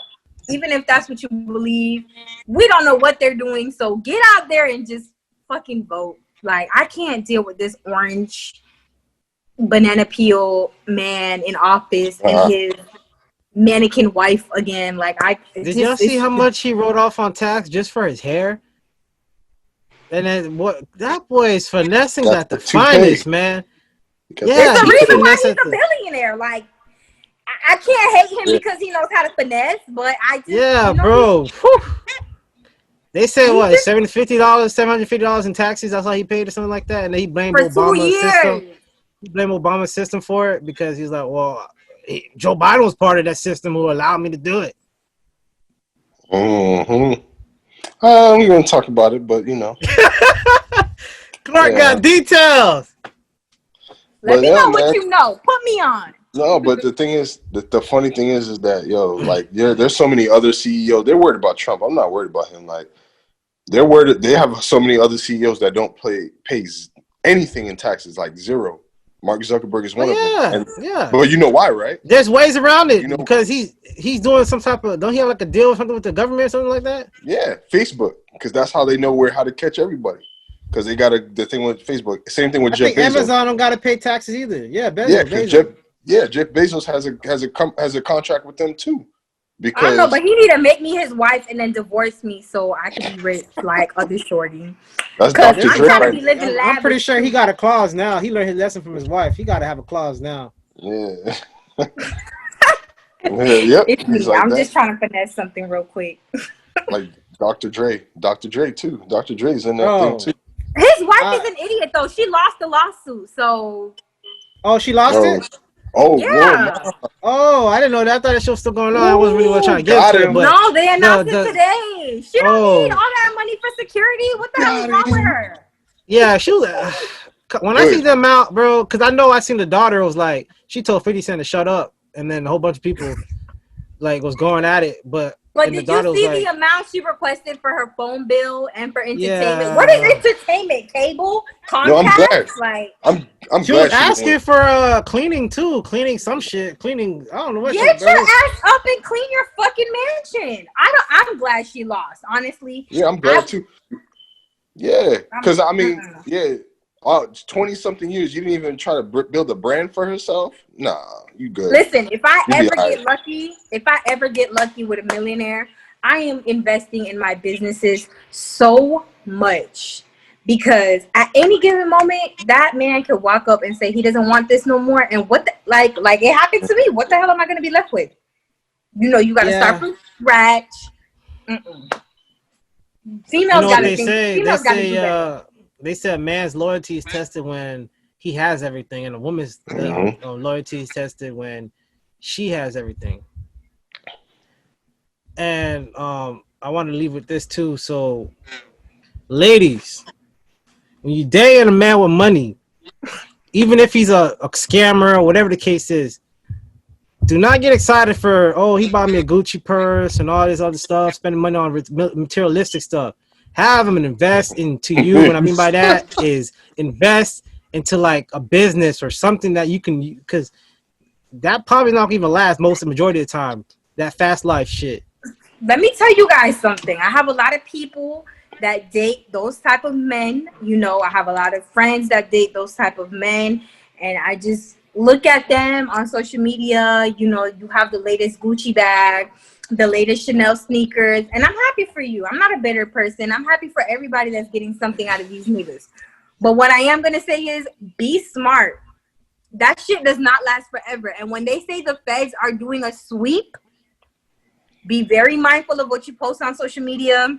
Even if that's what you believe, we don't know what they're doing. So get out there and just fucking vote. Like, I can't deal with this orange banana peel man in office and his mannequin wife again. Like, Did y'all see how much he wrote off on tax just for his hair? And then what? That boy is finessing Got at the the toupee. finest, man. It's the he reason why finessed he's at a billionaire. Like, I can't hate him because he knows how to finesse, but I just bro. Whew. They said he what just $750 in taxes. That's how he paid or something like that. And then he blamed for 2 Obama's system. years. He blamed Obama's system for it because he's like, well, Joe Biden was part of that system who allowed me to do it. I'm going to talk about it, but Clark got details. Let me know what you know. Put me on. No, but the thing is, the funny thing is that, like, there's so many other CEOs. They're worried about Trump. I'm not worried about him. Like, they're worried. They have so many other CEOs that don't pay anything in taxes, like zero. Mark Zuckerberg is one of them. But you know why, right? There's ways around it because he's doing some type of. Don't he have like a deal or something with the government or something like that? Yeah, Facebook, because that's how they know how to catch everybody. Because they got the thing with Facebook. Same thing with Jeff Bezos. Amazon don't got to pay taxes either. Yeah, Bezos. Jeff Bezos has a contract with them too. Because I don't know, but he need to make me his wife and then divorce me so I can be rich like other shorty. That's Dr. Dre. I'm pretty sure he got a clause now. He learned his lesson from his wife. He got to have a clause now. Yeah. Yep. It's me. Like I'm that. just trying to finesse something real quick. Like Dr. Dre too. Dr. Dre's in that thing too. His wife is an idiot though. She lost the lawsuit, so. Oh, she lost it. Oh, yeah. Oh, I didn't know that. I thought that shit was still going on. I wasn't really trying to get to it. But no, they announced it today. She don't need all that money for security. What the hell is wrong with her? Yeah, she was. When I see the amount, bro, because I know I seen the daughter was like, she told 50 Cent to shut up, and then a whole bunch of people like was going at it. But did you see the amount she requested for her phone bill and for entertainment? Yeah. What is entertainment? Cable? Comcast? No, I'm glad. Like, I'm she glad was asking for cleaning too, cleaning some shit, cleaning. I don't know what. Get your ass up and clean your fucking mansion. I'm glad she lost. Honestly. Yeah, I'm glad too. Yeah, because I mean, 20-something years, you didn't even try to build a brand for herself. Nah, you good. Listen, if I ever get lucky with a millionaire, I am investing in my businesses so much because at any given moment, that man could walk up and say he doesn't want this no more. And like it happened to me. What the hell am I going to be left with? You got to start from scratch. Mm-mm. You know Females what gotta they think. say? Females gotta do better. They say a man's loyalty is tested when he has everything, and a woman's loyalty is tested when she has everything. And I want to leave with this too. So, ladies, when you date a man with money, even if he's a scammer or whatever the case is, do not get excited for, oh, he bought me a Gucci purse and all this other stuff, spending money on materialistic stuff. Have him invest into you. What I mean by that is invest into like a business or something that you can, because that probably not even last most of the majority of the time. That fast life shit. Let me tell you guys something. I have a lot of people that date those type of men. You know, I have a lot of friends that date those type of men, and I just look at them on social media. You know, you have the latest Gucci bag, the latest Chanel sneakers, and I'm happy for you. I'm not a bitter person. I'm happy for everybody that's getting something out of these niggas. But what I am gonna say is, be smart. That shit does not last forever. And when they say the feds are doing a sweep, be very mindful of what you post on social media.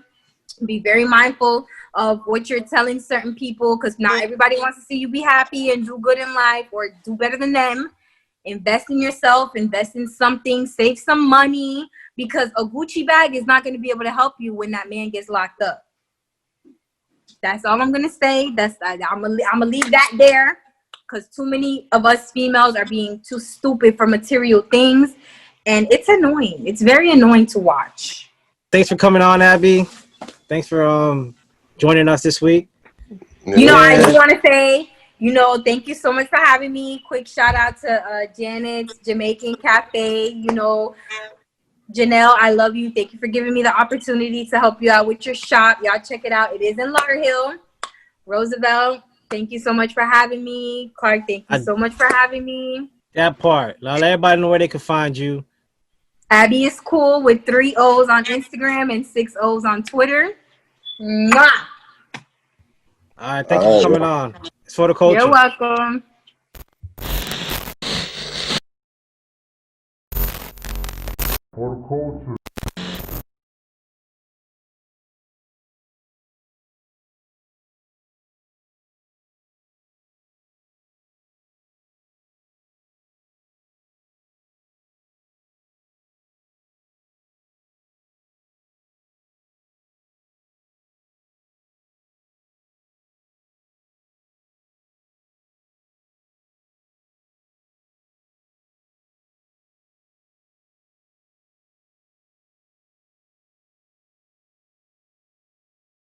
Be very mindful of what you're telling certain people, because not everybody wants to see you be happy and do good in life or do better than them. Invest in yourself, invest in something, save some money, because a Gucci bag is not going to be able to help you when that man gets locked up. That's all I'm going to say. I'm gonna leave that there, because too many of us females are being too stupid for material things. And it's annoying. It's very annoying to watch. Thanks for coming on, Abby. Thanks for joining us this week. You know, I just want to say, thank you so much for having me. Quick shout out to Janet's Jamaican Cafe. Janelle, I love you. Thank you for giving me the opportunity to help you out with your shop. Y'all check it out. It is in Lauderhill. Roosevelt, thank you so much for having me. Clark, thank you so much for having me. That part. Now let everybody know where they can find you. Abby is cool with 3 O's on Instagram and 6 O's on Twitter. Mwah! All right, thank you for coming on. It's for the culture. You're welcome. For the culture.